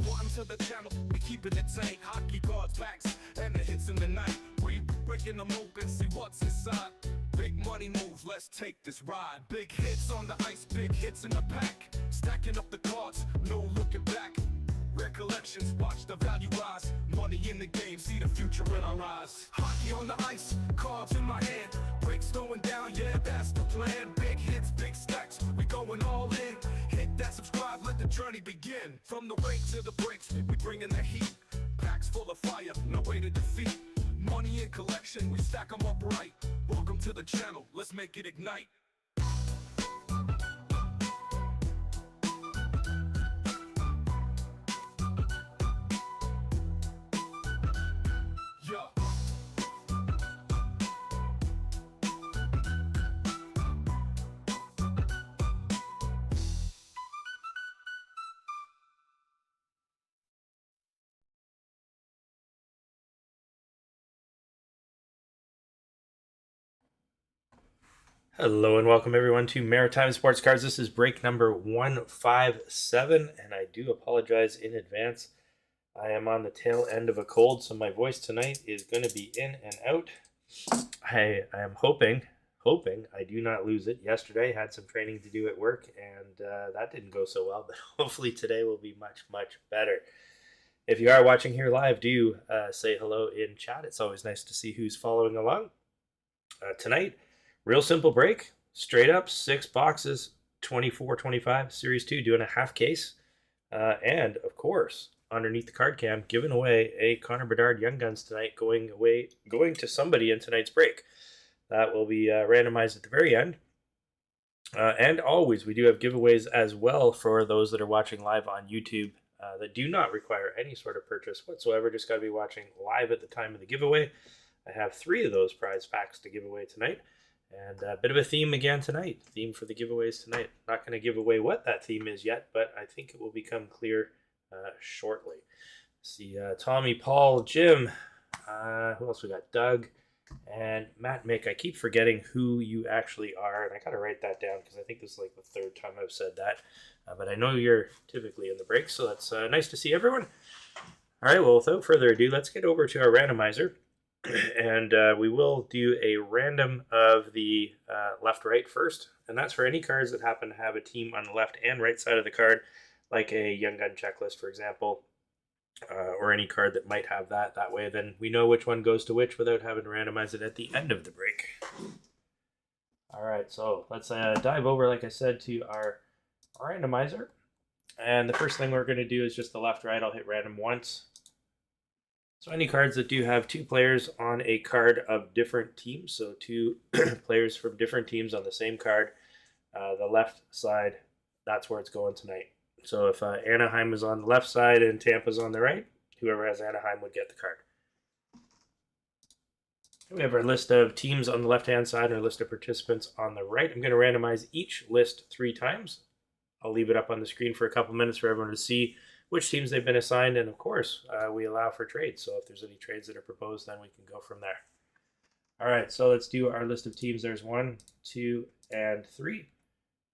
welcome to the channel. We keeping it tight, hockey guards backs, and the hits in the night. We breaking them open, see what's inside. Big money moves, let's take this ride. Big hits on the ice, big hits in the pack. Stacking up the cards, no looking back. Recollections, watch the value rise. Money in the game, see the future in our eyes. Hockey on the ice, cards in my hand. Breaks going down, yeah, that's the plan. Big hits, big stacks, we going all in. Hit that subscribe, let the journey begin. From the rake to the breaks, we bringing the heat. Packs full of fire, no way to defeat. Money in collection, we stack them up right. Welcome to the channel, let's make it ignite. Yeah. Hello and welcome everyone to Maritime Sports Cards. This is break number 157, and I do apologize in advance. I am on the tail end of a cold, so my voice tonight is going to be in and out. I am hoping I do not lose it. Yesterday had some training to do at work, and that didn't go so well, but hopefully today will be much better. If you are watching here live, do say hello in chat. It's always nice to see who's following along. Tonight, real simple break, straight up 6 boxes, 24-25, Series 2, doing a half case. And, of course, underneath the card cam, giving away a Connor Bedard Young Guns tonight, going to somebody in tonight's break. That will be randomized at the very end. And always, we do have giveaways as well for those that are watching live on YouTube that do not require any sort of purchase whatsoever. Just got to be watching live at the time of the giveaway. I have 3 of those prize packs to give away tonight. And a bit of a theme again tonight. Theme for the giveaways tonight. Not going to give away what that theme is yet, but I think it will become clear shortly. See Tommy, Paul, Jim. Who else we got? Doug and Matt, Mick. I keep forgetting who you actually are, and I got to write that down because I think this is like the 3rd time I've said that. But I know you're typically in the break, so that's nice to see everyone. All right, well, without further ado, let's get over to our randomizer. And we will do a random of the left-right first, and that's for any cards that happen to have a team on the left and right side of the card, like a Young Gun checklist, for example, or any card that might have that. That way, then we know which one goes to which without having to randomize it at the end of the break. All right, so let's dive over, like I said, to our randomizer. And the first thing we're going to do is just the left-right. I'll hit random once. So any cards that do have 2 players on a card of different teams, so 2 players from different teams on the same card, the left side, that's where it's going tonight. So if Anaheim is on the left side and Tampa's on the right, whoever has Anaheim would get the card. We have our list of teams on the left-hand side and our list of participants on the right. I'm going to randomize each list 3 times. I'll leave it up on the screen for a couple minutes for everyone to see which teams they've been assigned, and of course, we allow for trades. So if there's any trades that are proposed, then we can go from there. All right, so let's do our list of teams. There's 1, 2, and 3.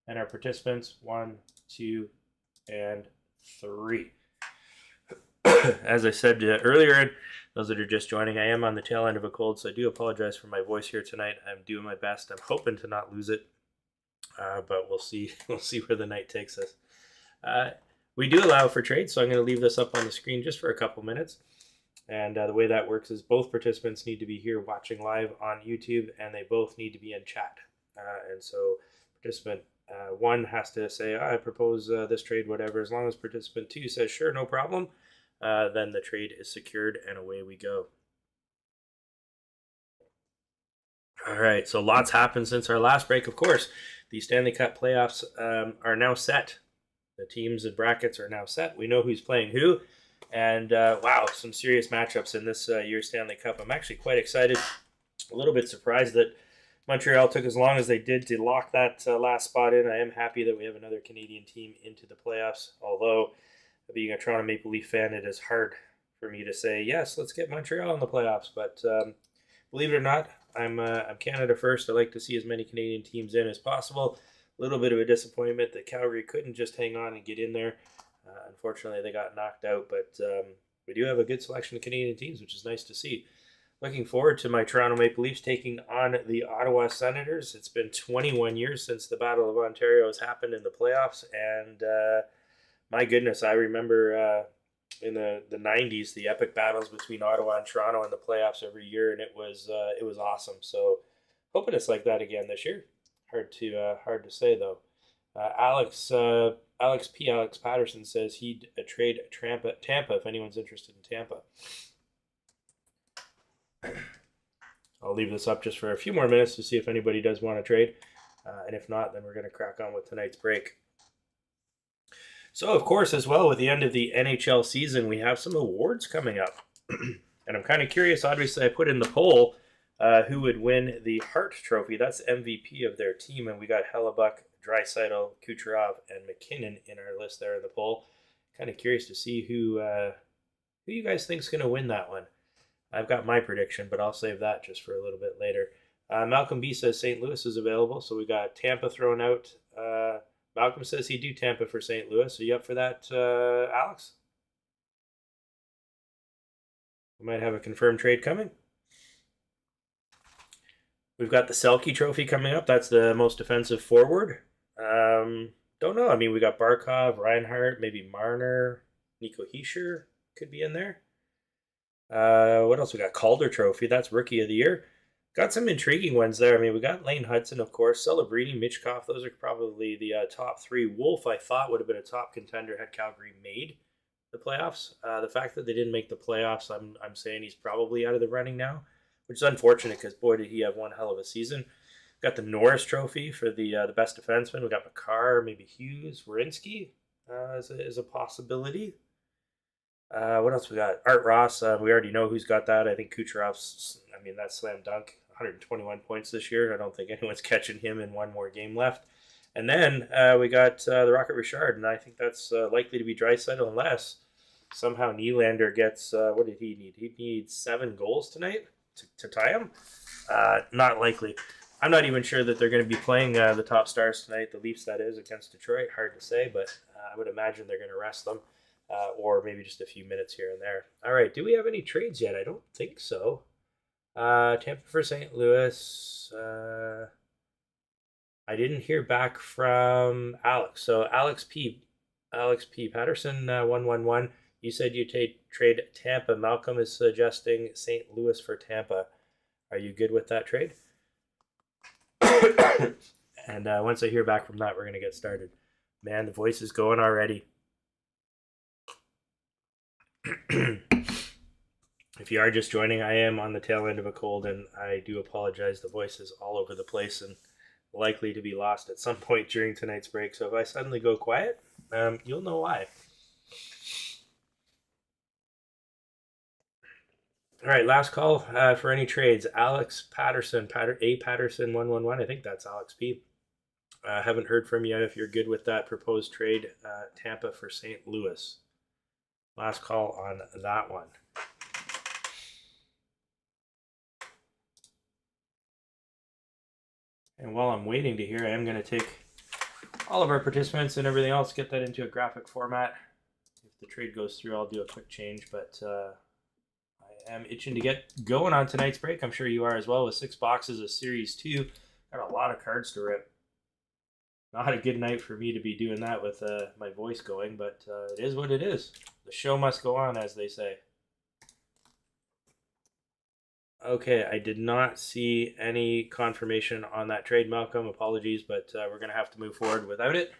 And our participants, 1, 2, and 3. As I said earlier, those that are just joining, I am on the tail end of a cold, so I do apologize for my voice here tonight. I'm doing my best. I'm hoping to not lose it, but we'll see. We'll see where the night takes us. We do allow for trades, so I'm going to leave this up on the screen just for a couple minutes. And the way that works is both participants need to be here watching live on YouTube, and they both need to be in chat. And so participant 1 has to say, I propose this trade, whatever. As long as participant 2 says, sure, no problem, then the trade is secured, and away we go. All right, so lots happened since our last break. Of course, the Stanley Cup playoffs are now set. The teams and brackets are now set. We know who's playing who. And wow, some serious matchups in this year's Stanley Cup. I'm actually quite excited. A little bit surprised that Montreal took as long as they did to lock that last spot in. I am happy that we have another Canadian team into the playoffs. Although, being a Toronto Maple Leaf fan, it is hard for me to say, yes, let's get Montreal in the playoffs. But believe it or not, I'm Canada first. I like to see as many Canadian teams in as possible. A little bit of a disappointment that Calgary couldn't just hang on and get in there. Unfortunately, they got knocked out, but we do have a good selection of Canadian teams, which is nice to see. Looking forward to my Toronto Maple Leafs taking on the Ottawa Senators. It's been 21 years since the Battle of Ontario has happened in the playoffs, and my goodness, I remember in the 90s the epic battles between Ottawa and Toronto in the playoffs every year, and it was awesome. So hoping it's like that again this year. Hard to say though. Alex Patterson says he'd trade Tampa if anyone's interested in Tampa. I'll leave this up just for a few more minutes to see if anybody does want to trade. And if not, then we're going to crack on with tonight's break. So, of course, as well, with the end of the NHL season, we have some awards coming up. And I'm kind of curious. Obviously, I put in the poll who would win the Hart Trophy. That's MVP of their team. And we got Hellebuck, Draisaitl, Kucherov, and McKinnon in our list there in the poll. Kind of curious to see who you guys think is going to win that one. I've got my prediction, but I'll save that just for a little bit later. Malcolm B says St. Louis is available, so we got Tampa thrown out. Malcolm says he'd do Tampa for St. Louis. Are you up for that, Alex? We might have a confirmed trade coming. We've got the Selke Trophy coming up. That's the most defensive forward. Don't know. I mean, we got Barkov, Reinhardt, maybe Marner, Nico Hischier could be in there. What else we got? Calder Trophy. That's Rookie of the Year. Got some intriguing ones there. I mean, we got Lane Hudson, of course, Celebrini, Michkov. Those are probably the top three. Wolf, I thought, would have been a top contender had Calgary made the playoffs. The fact that they didn't make the playoffs, I'm saying he's probably out of the running now, which is unfortunate because, boy, did he have one hell of a season. Got the Norris Trophy for the best defenseman. We got Makar, maybe Hughes, Werenski is a possibility. What else we got? Art Ross. We already know who's got that. I think Kucherov's, that's slam dunk. 121 points this year. I don't think anyone's catching him in one more game left. And then we got the Rocket Richard, and I think that's likely to be Draisaitl unless somehow Nylander gets, what did he need? He needs 7 goals tonight to tie him. Not likely. I'm not even sure that they're going to be playing the top stars tonight, the Leafs that is, against Detroit. Hard to say, but I would imagine they're going to rest them. Or maybe just a few minutes here and there. All right, do we have any trades yet? I don't think so. Tampa for St. Louis. I didn't hear back from Alex. So Alex P. Patterson 111. You said you trade Tampa. Malcolm is suggesting St. Louis for Tampa. Are you good with that trade? And once I hear back from that, we're gonna get started. Man, the voice is going already. If you are just joining, I am on the tail end of a cold, and I do apologize. The voice is all over the place and likely to be lost at some point during tonight's break. So if I suddenly go quiet, you'll know why. All right, last call for any trades. Alex Patterson, Patterson 111. I think that's Alex P. Haven't heard from you yet if you're good with that proposed trade, Tampa for St. Louis. Last call on that one. And while I'm waiting to hear, I am going to take all of our participants and everything else, get that into a graphic format. If the trade goes through, I'll do a quick change, but I am itching to get going on tonight's break. I'm sure you are as well, with 6 boxes of Series 2. Got a lot of cards to rip. Not a good night for me to be doing that with my voice going, but it is what it is. The show must go on, as they say. Okay, I did not see any confirmation on that trade, Malcolm. Apologies, but we're going to have to move forward without it.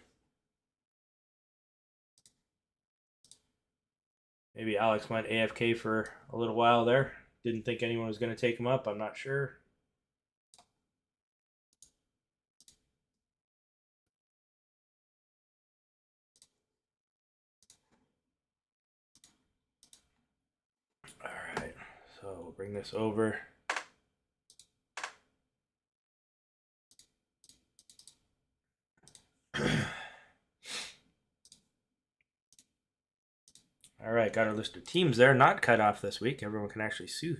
Maybe Alex went AFK for a little while there. Didn't think anyone was going to take him up. I'm not sure. All right, so we'll bring this over. All right, got our list of teams there. Not cut off this week. Everyone can actually see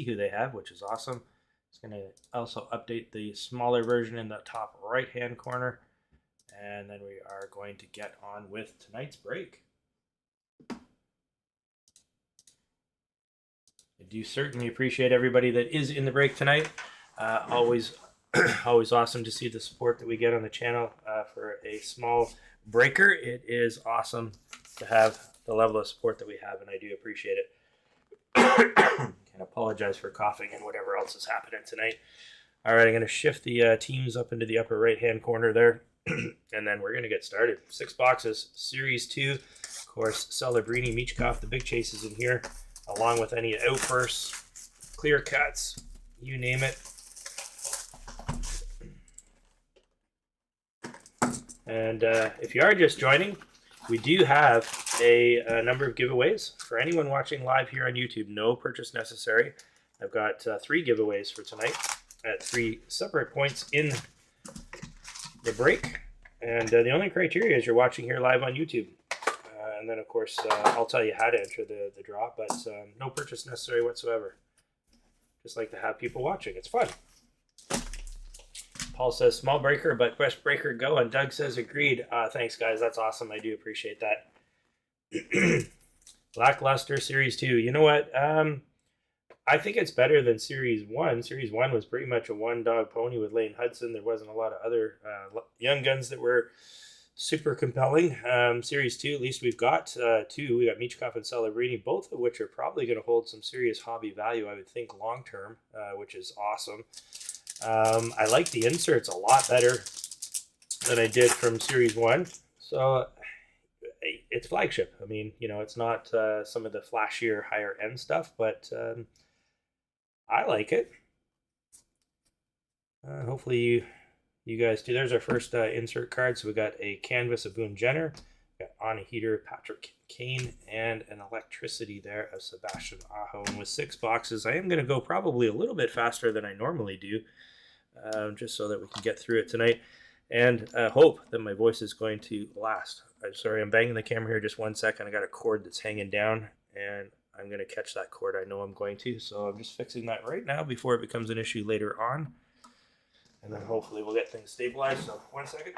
who they have, which is awesome. It's going to also update the smaller version in the top right-hand corner. And then we are going to get on with tonight's break. I do certainly appreciate everybody that is in the break tonight. Always, always awesome to see the support that we get on the channel for a small breaker. It is awesome to have the level of support that we have, and I do appreciate it. And apologize for coughing and whatever else is happening tonight. All right, I'm going to shift the teams up into the upper right-hand corner there, and then we're going to get started. 6 boxes, Series 2. Of course, Celebrini, Michkov, the big chases in here, along with any outbursts, clear cuts, you name it. And if you are just joining, we do have a number of giveaways. For anyone watching live here on YouTube, no purchase necessary. I've got 3 giveaways for tonight at 3 separate points in the break. And the only criteria is you're watching here live on YouTube. And then, of course, I'll tell you how to enter the draw, but no purchase necessary whatsoever. Just like to have people watching. It's fun. Paul says, small breaker, but best breaker go. And Doug says, agreed. Thanks, guys. That's awesome. I do appreciate that. Lackluster Series 2. You know what? I think it's better than Series 1. Series 1 was pretty much a one-dog pony with Lane Hudson. There wasn't a lot of other young guns that were super compelling. Series 2, at least we've got 2. We got Michkov and Celebrini, both of which are probably going to hold some serious hobby value, I would think, long-term, which is awesome. I like the inserts a lot better than I did from Series 1. So it's flagship. I mean, you know, it's not some of the flashier, higher-end stuff, but I like it. Hopefully you guys do. There's our first insert card. So we got a canvas of Boone Jenner, got on a heater, Patrick Kane, and an electricity there of Sebastian Aho. And with 6 boxes, I am going to go probably a little bit faster than I normally do, just so that we can get through it tonight. And hope that my voice is going to last. I'm sorry, I'm banging the camera here just 1 second. I got a cord that's hanging down, and I'm going to catch that cord. I know I'm going to, so I'm just fixing that right now before it becomes an issue later on. And then hopefully we'll get things stabilized. So 1 second.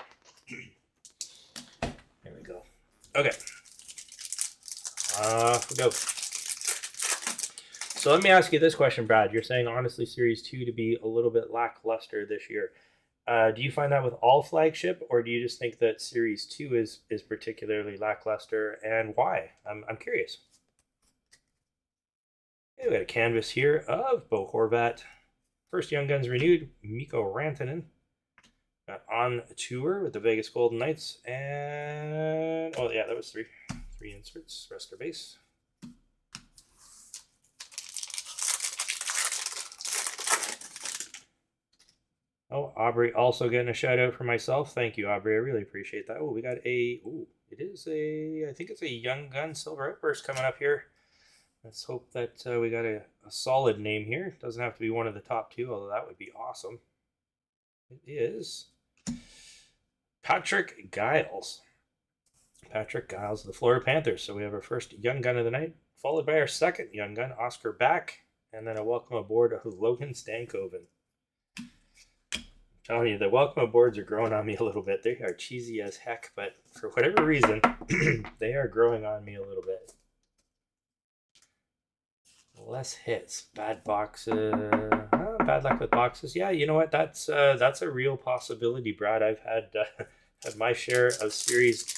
There we go. Okay. Off we go. So let me ask you this question, Brad. You're saying, honestly, Series 2 to be a little bit lackluster this year. Do you find that with all flagship, or do you just think that Series 2 is particularly lackluster, and why? I'm curious. Okay, we got a canvas here of Bo Horvat. First Young Guns renewed, Mikko Rantanen. Got on tour with the Vegas Golden Knights, and oh yeah, that was three inserts. Rest of base. Oh, Aubrey also getting a shout out for myself. Thank you, Aubrey. I really appreciate that. Oh, we got a. Oh, it is a. I think it's a Young Gun Silver Outburst coming up here. Let's hope that we got a solid name here. Doesn't have to be one of the top 2, although that would be awesome. It is Patrick Giles. Patrick Giles of the Florida Panthers. So we have our first Young Gun of the night, followed by our second Young Gun, Oscar Back, and then a welcome aboard of Logan Stankoven. I'm telling you, the welcome aboards are growing on me a little bit. They are cheesy as heck, but for whatever reason, they are growing on me a little bit. Less hits, bad boxes, bad luck with boxes. Yeah, you know what? That's a real possibility, Brad. I've had had my share of Series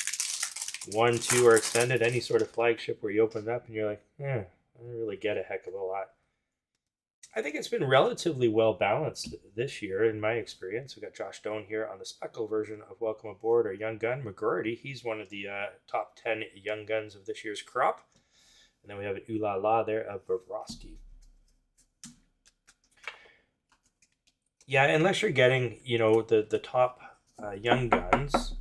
1, 2, or extended, any sort of flagship where you open it up and you're like, I don't really get a heck of a lot. I think it's been relatively well balanced this year, in my experience. We got Josh Doan here on the Speckle version of Welcome Aboard, our Young Gun. McGroarty, he's one of the top 10 Young Guns of this year's crop. And then we have an Ooh La La there of Bobrovsky. Yeah, unless you're getting, you know, the top Young Guns.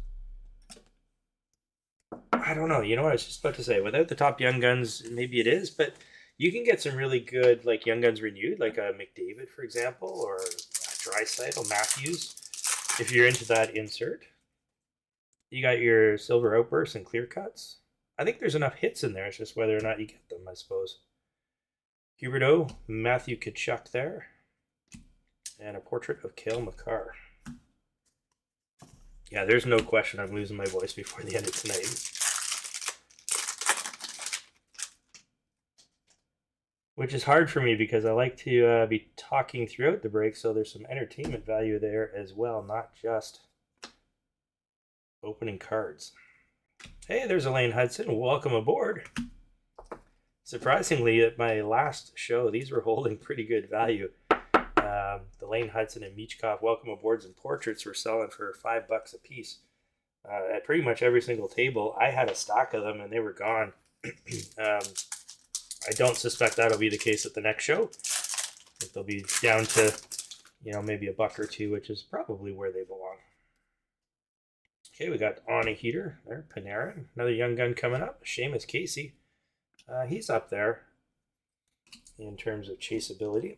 I don't know. You know what I was just about to say? Without the top Young Guns, maybe it is. But you can get some really good, like, Young Guns renewed, like a McDavid, for example, or a Draisaitl, Matthews, if you're into that insert. You got your Silver Outbursts and Clear Cuts. I think there's enough hits in there. It's just whether or not you get them, I suppose. Huberdeau, Matthew Tkachuk there. And a portrait of Cale Makar. Yeah, there's no question I'm losing my voice before the end of tonight. which is hard for me because I like to be talking throughout the break, so there's some entertainment value there as well, not just opening cards. Hey, there's Elaine Hudson. Welcome aboard. Surprisingly, at my last show, these were holding pretty good value. The Lane Hudson and Michkov welcome aboards and portraits were selling for $5 a piece at pretty much every single table. I had a stock of them and they were gone. I don't suspect that'll be the case at the next show. I think they'll be down to, maybe a buck or two, which is probably where they belong. Okay, we got On a Heater there, Panarin. Another young gun coming up, Seamus Casey. He's up there in terms of chaseability.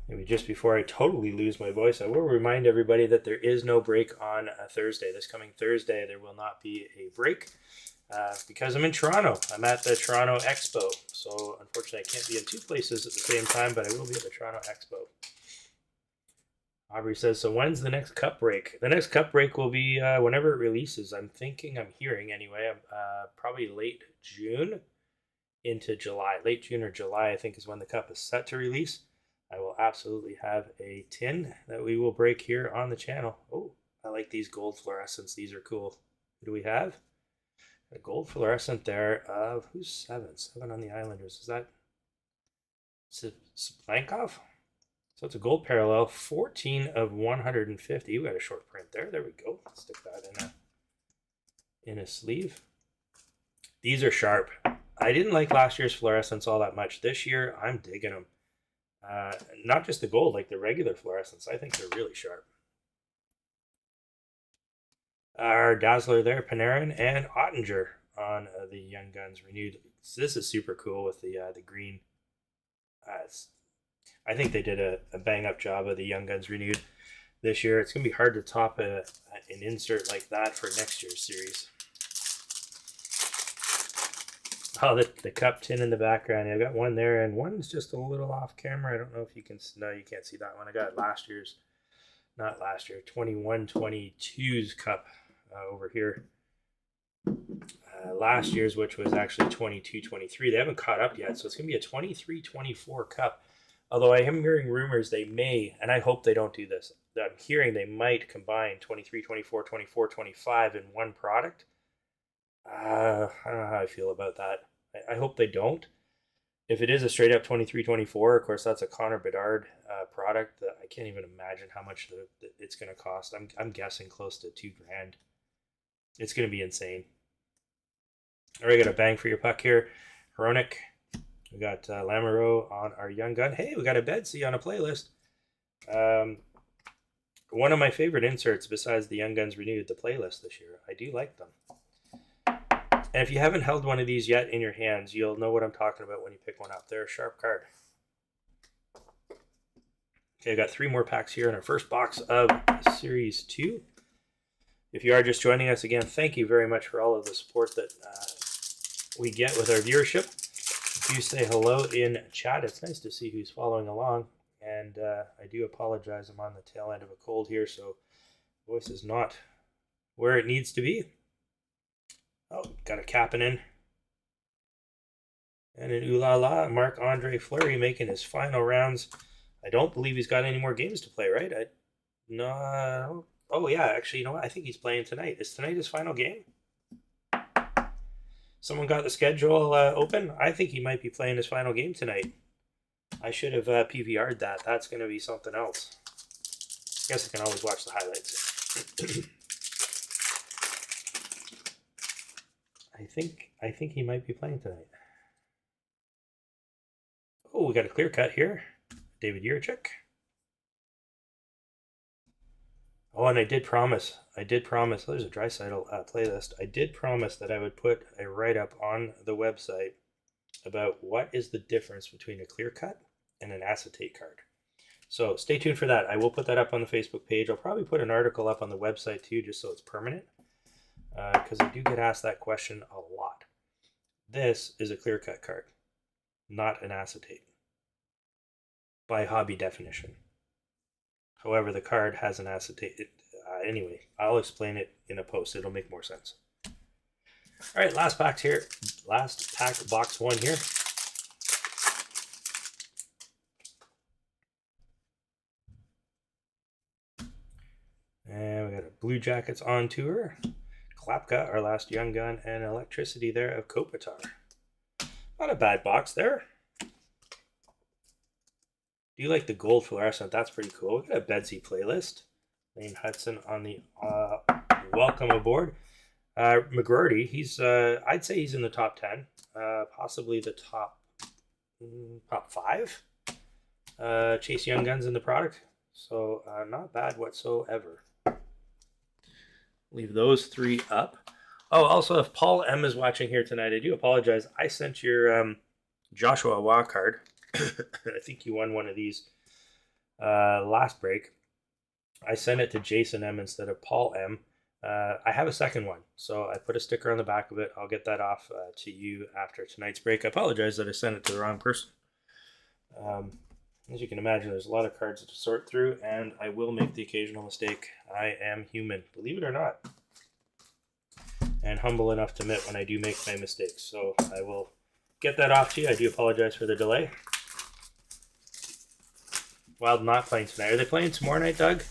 Maybe just before I totally lose my voice, I will remind everybody that there is no break on a Thursday. This coming Thursday, there will not be a break because I'm in Toronto. I'm at the Toronto Expo. So unfortunately, I can't be in two places at the same time, but I will be at the Toronto Expo. Aubrey says, so when's the next cup break? The next cup break will be whenever it releases. I'm hearing anyway, probably late June into July. Late June or July, I think, is when the cup is set to release. I will absolutely have a tin that we will break here on the channel. Oh, I like these gold fluorescents. These are cool. What do we have? A gold fluorescent there of, who's 7? 7 on the Islanders. Is that Splankov? So it's a gold parallel, 14 of 150. We got a short print there. There we go. Let's stick that in a sleeve. These are sharp. I didn't like last year's fluorescents all that much. This year, I'm digging them. Not just the gold, like the regular fluorescents. I think they're really sharp. Our Dazzler there, Panarin and Ottinger on the Young Guns renewed. So this is super cool with the green. I think they did a bang-up job of the Young Guns renewed this year. It's going to be hard to top an insert like that for next year's series. Oh, the cup tin in the background. I got one there, and one's just a little off camera. I don't know if you can... No, you can't see that one. I got last year's... Not last year. 21-22's cup over here. Last year's, which was actually 22-23. They haven't caught up yet, so it's going to be a 23-24 cup. Although I am hearing rumors they may, and I hope they don't do this, I'm hearing they might combine 23, 24, 24, 25 in one product. I don't know how I feel about that. I hope they don't. If it is a straight up 23, 24, of course, that's a Connor Bedard product. I can't even imagine how much it's going to cost. I'm guessing close to $2,000. It's going to be insane. All right, got a bang for your puck here. Hronik. We got Lamoureux on our Young Gun. Hey, we got a Bedsy on a playlist. One of my favorite inserts besides the Young Guns renewed, the playlist this year. I do like them. And if you haven't held one of these yet in your hands, you'll know what I'm talking about when you pick one up. They're a sharp card. Okay, I've got 3 more packs here in our first box of Series 2. If you are just joining us again, thank you very much for all of the support that we get with our viewership. If you say hello in chat, it's nice to see who's following along. And I do apologize. I'm on the tail end of a cold here, so voice is not where it needs to be. Oh, got a capping in. And an ooh la la, Marc-Andre Fleury making his final rounds. I don't believe he's got any more games to play, right? No. Oh, yeah, actually, you know what? I think he's playing tonight. Is tonight his final game? Someone got the schedule open. I think he might be playing his final game tonight. I should have PVR'd that. That's going to be something else. I guess I can always watch the highlights. I think he might be playing tonight. Oh, we got a clear cut here. David Yurchuk. Oh, and I did promise, there's a Draisaitl playlist. I did promise that I would put a write-up on the website about what is the difference between a clear cut and an acetate card. So stay tuned for that. I will put that up on the Facebook page. I'll probably put an article up on the website too, just so it's permanent, because I do get asked that question a lot. This is a clear cut card, not an acetate, by hobby definition. However, the card has an acetate. Anyway, I'll explain it in a post. It'll make more sense. All right, last pack here. Last pack, box one here. And we got a Blue Jackets on tour. Klapka, our last young gun, and Electricity there of Kopitar. Not a bad box there. Do you like the gold fluorescent? That's pretty cool. We got a Bedsy playlist. Lane Hudson on the welcome aboard. McGroarty, he's I'd say he's in the top 10, possibly the top 5. Chase Young Guns in the product, so not bad whatsoever. Leave those 3 up. Oh, also, if Paul M is watching here tonight, I do apologize. I sent your Joshua Waugh card. I think you won one of these last break. I sent it to Jason M instead of Paul M. I have a second one, so I put a sticker on the back of it. I'll get that off to you after tonight's break. I apologize that I sent it to the wrong person. As you can imagine, there's a lot of cards to sort through, and I will make the occasional mistake. I am human, believe it or not, and humble enough to admit when I do make my mistakes. So I will get that off to you. I do apologize for the delay. Wild not playing tonight. Are they playing tomorrow night, Doug?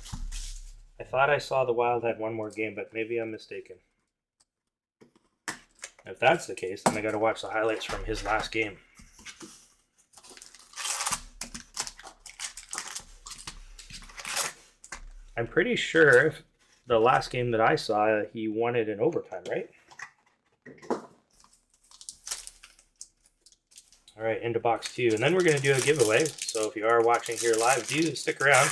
I thought I saw the Wild had one more game, but maybe I'm mistaken. If that's the case, then I got to watch the highlights from his last game. I'm pretty sure the last game that I saw, he won it in overtime, right? All right, into box 2. And then we're going to do a giveaway. So if you are watching here live, do stick around,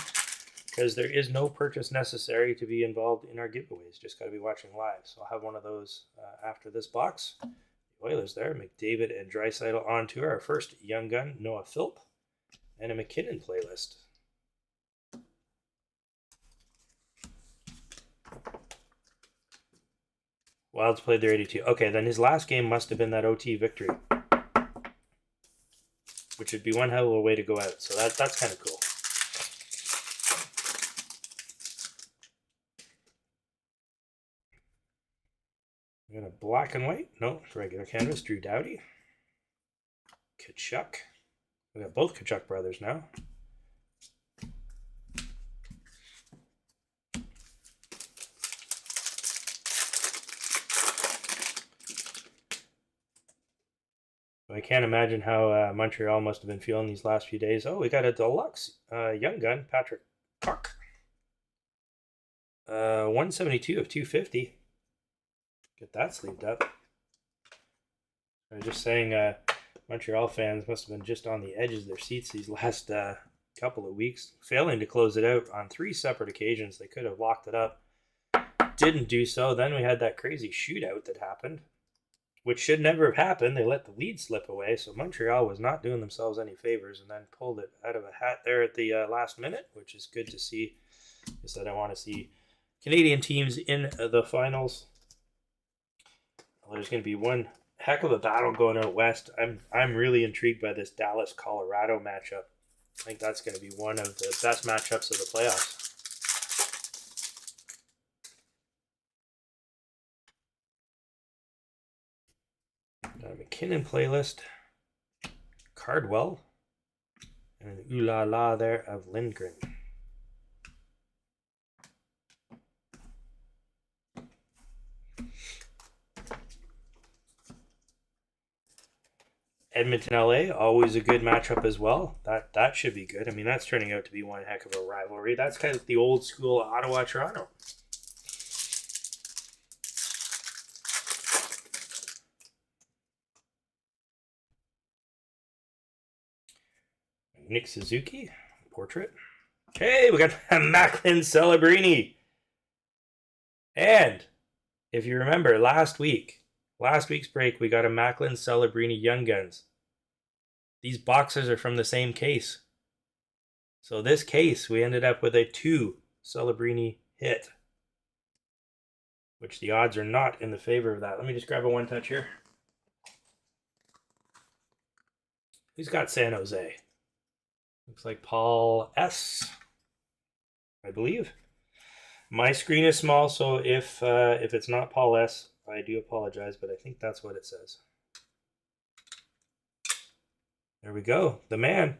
because there is no purchase necessary to be involved in our giveaways. Just got to be watching live. So I'll have one of those after this box. The Oilers there, McDavid and Draisaitl on tour. Our first young gun, Noah Philp, and a McKinnon playlist. Wilds played their 82. Okay, then his last game must have been that OT victory, which would be one hell of a way to go out. So that's kind of cool. We got a black and white. No, regular canvas. Drew Doughty. Kachuk. We got both Kachuk brothers now. I can't imagine how Montreal must have been feeling these last few days. Oh, we got a deluxe young gun, Patrick Cook. 172 of 250. Get that sleeved up. I was just saying, Montreal fans must have been just on the edges of their seats these last couple of weeks, failing to close it out on 3 separate occasions. They could have locked it up. Didn't do so. Then we had that crazy shootout that happened, which should never have happened. They let the lead slip away, so Montreal was not doing themselves any favors, and then pulled it out of a hat there at the last minute, which is good to see. I said I want to see Canadian teams in the finals. Well, there's going to be one heck of a battle going out west. I'm really intrigued by this Dallas-Colorado matchup. I think that's going to be one of the best matchups of the playoffs. McKinnon playlist, Cardwell, and an ooh la la there of Lindgren. Edmonton LA, always a good matchup as well. That should be good. I mean, that's turning out to be one heck of a rivalry. That's kind of the old school Ottawa-Toronto. Nick Suzuki, portrait. Hey, we got Macklin Celebrini. And if you remember last week's break, we got a Macklin Celebrini Young Guns. These boxes are from the same case. So this case, we ended up with a 2 Celebrini hit, which the odds are not in the favor of that. Let me just grab a one touch here. Who's got San Jose? Looks like Paul S, I believe. My screen is small, so if it's not Paul S, I do apologize, but I think that's what it says. There we go. The man.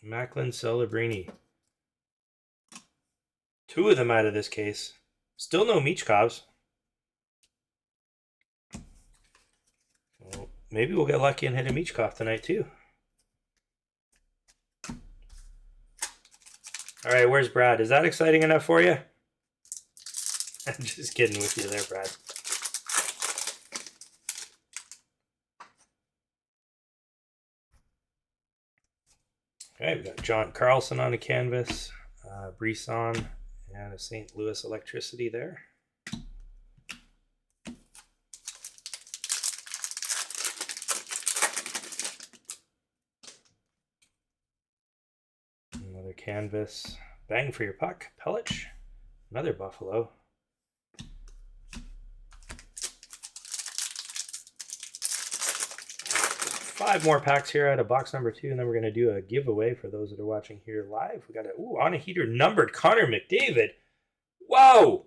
Macklin Celebrini. 2 of them out of this case. Still no Michkovs. Well, maybe we'll get lucky and hit a Michkov tonight too. All right, where's Brad? Is that exciting enough for you? I'm just kidding with you there, Brad. Okay, we've got John Carlson on a canvas, Brisson, and a St. Louis Electricity there. Another canvas, Bang for Your Puck, Pellich, another Buffalo. Five more packs here out of box number 2, and then we're going to do a giveaway for those that are watching here live. We got on a heater numbered Connor McDavid. Wow!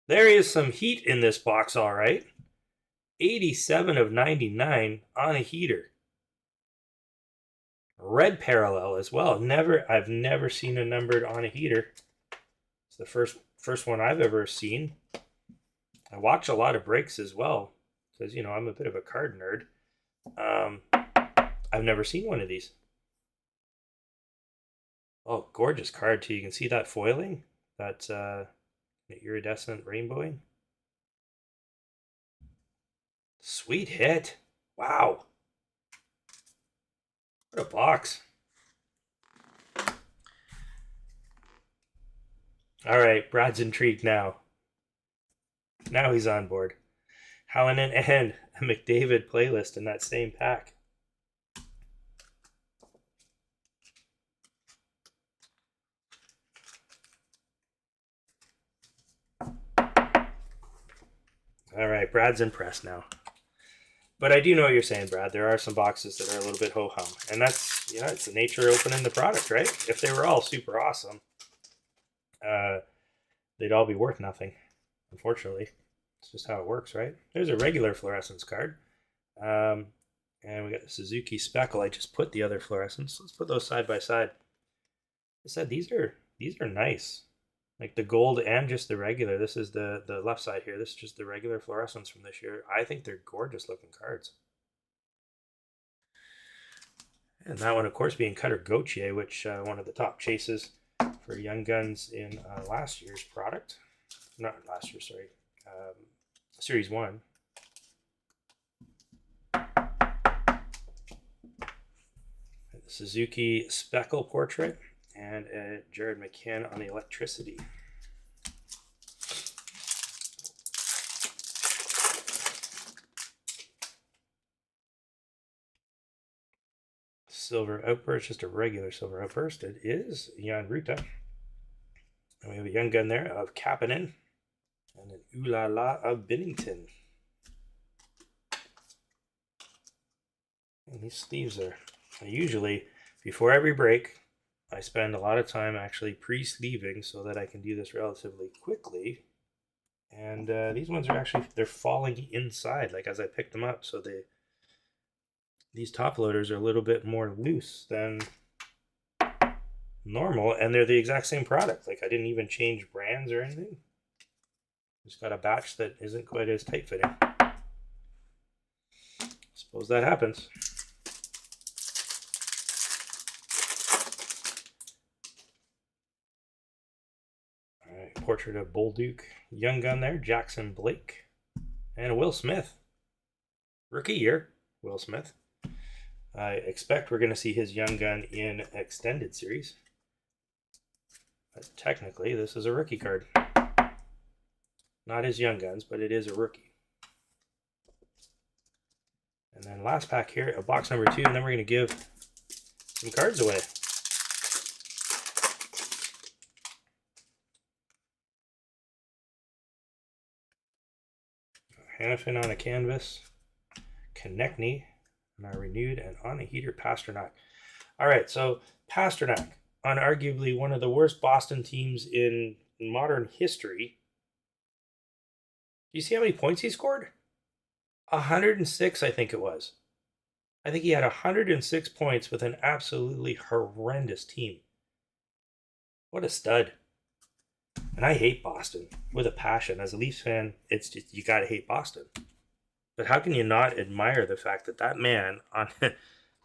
There is some heat in this box, all right. 87 of 99 on a heater. Red parallel as well. I've never seen a numbered on a heater. It's the first one I've ever seen. I watch a lot of breaks as well because, you know, I'm a bit of a card nerd. I've never seen one of these. Oh, gorgeous card too. You can see that foiling, that iridescent rainbowing. Sweet hit. Wow. What a box. All right, Brad's intrigued now. Now he's on board. Hallinan and a McDavid playlist in that same pack. All right, Brad's impressed now. But I do know what you're saying, Brad. There are some boxes that are a little bit ho-hum. And that's, you know, it's the nature of opening the product, right? If they were all super awesome, they'd all be worth nothing, unfortunately. It's just how it works, right? There's a regular fluorescence card. And we got the Suzuki Speckle. I just put the other fluorescence. Let's put those side by side. I said these are nice. Like the gold and just the regular. This is the left side here. This is just the regular fluorescence from this year. I think they're gorgeous looking cards. And that one, of course, being Cutter Gauthier, which one of the top chases for Young Guns in last year's product. Not last year, sorry. Series 1. The Suzuki Speckle portrait and Jared McCann on the Electricity. Silver Outburst, just a regular Silver Outburst. It is Jan Ruta. And we have a Young Gun there of Kapanen and an Ooh La La of Binnington. And these sleeves are usually, before every break, I spend a lot of time actually pre-sleeving so that I can do this relatively quickly. And these ones are actually, they're falling inside, like as I pick them up. So these top loaders are a little bit more loose than normal, and they're the exact same product. Like I didn't even change brands or anything. Just got a batch that isn't quite as tight fitting. Suppose that happens. All right, portrait of Bolduc, Young Gun there, Jackson Blake, and Will Smith. Rookie year, Will Smith. I expect we're going to see his Young Gun in Extended Series. But technically, this is a rookie card. Not his Young Guns, but it is a rookie. And then last pack here, a box number 2, and then we're going to give some cards away. Hanifin on a canvas, Konechny on our renewed, and on a heater, Pasternak. All right, so Pasternak, unarguably one of the worst Boston teams in modern history, you see how many points he scored? 106, I think it was. I think he had 106 points with an absolutely horrendous team. What a stud. And I hate Boston with a passion. As a Leafs fan, it's just, you got to hate Boston. But how can you not admire the fact that that man on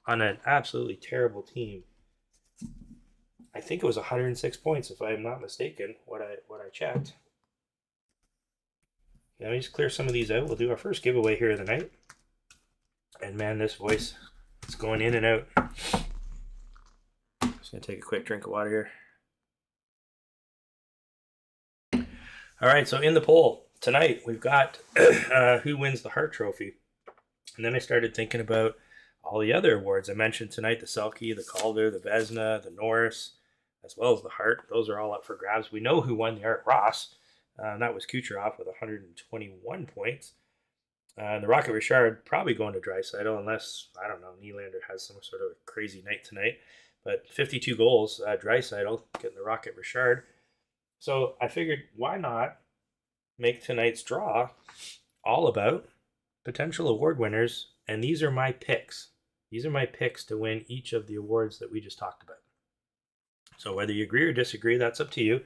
on an absolutely terrible team, I think it was 106 points if I am not mistaken, what I checked. Let me just clear some of these out. We'll do our first giveaway here of the night. And man, this voice is going in and out. Just going to take a quick drink of water here. All right, so in the poll tonight, we've got who wins the Hart Trophy. And then I started thinking about all the other awards. I mentioned tonight the Selke, the Calder, the Vezina, the Norris, as well as the Hart. Those are all up for grabs. We know who won the Art Ross. That was Kucherov with 121 points. The Rocket Richard probably going to Draisaitl unless, I don't know, Nylander has some sort of crazy night tonight. But 52 goals, Draisaitl getting the Rocket Richard. So I figured, why not make tonight's draw all about potential award winners? And these are my picks. These are my picks to win each of the awards that we just talked about. So whether you agree or disagree, that's up to you.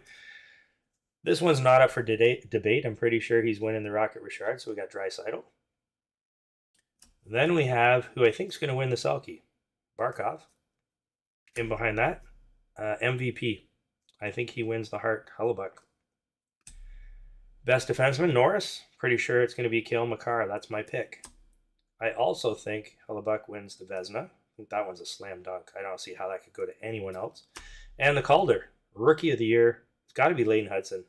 This one's not up for debate. I'm pretty sure he's winning the Rocket Richard, so we got Draisaitl. Then we have who I think is going to win the Selke, Barkov. In behind that, MVP. I think he wins the Hart, Hellebuyck. Best defenseman, Norris. Pretty sure it's going to be Cale Makar. That's my pick. I also think Hellebuyck wins the Vezina. I think that one's a slam dunk. I don't see how that could go to anyone else. And the Calder, Rookie of the Year. It's got to be Layton Hudson.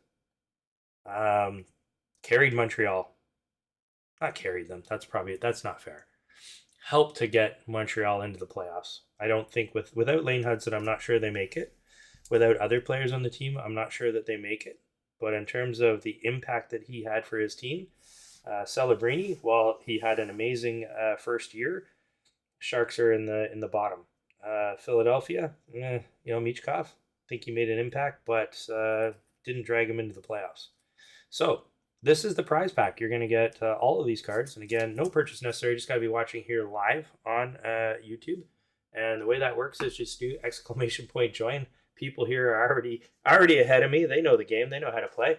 Carried Montreal. Not carried them. That's not fair. Helped to get Montreal into the playoffs. I don't think without Layton Hudson, I'm not sure they make it. Without other players on the team, I'm not sure that they make it. But in terms of the impact that he had for his team, Celebrini, while he had an amazing first year, Sharks are in the bottom. Philadelphia, Michkov, I think he made an impact, but didn't drag him into the playoffs. So this is the prize pack. You're going to get all of these cards. And again, no purchase necessary. Just got to be watching here live on YouTube. And the way that works is just do !join. People here are already ahead of me. They know the game. They know how to play.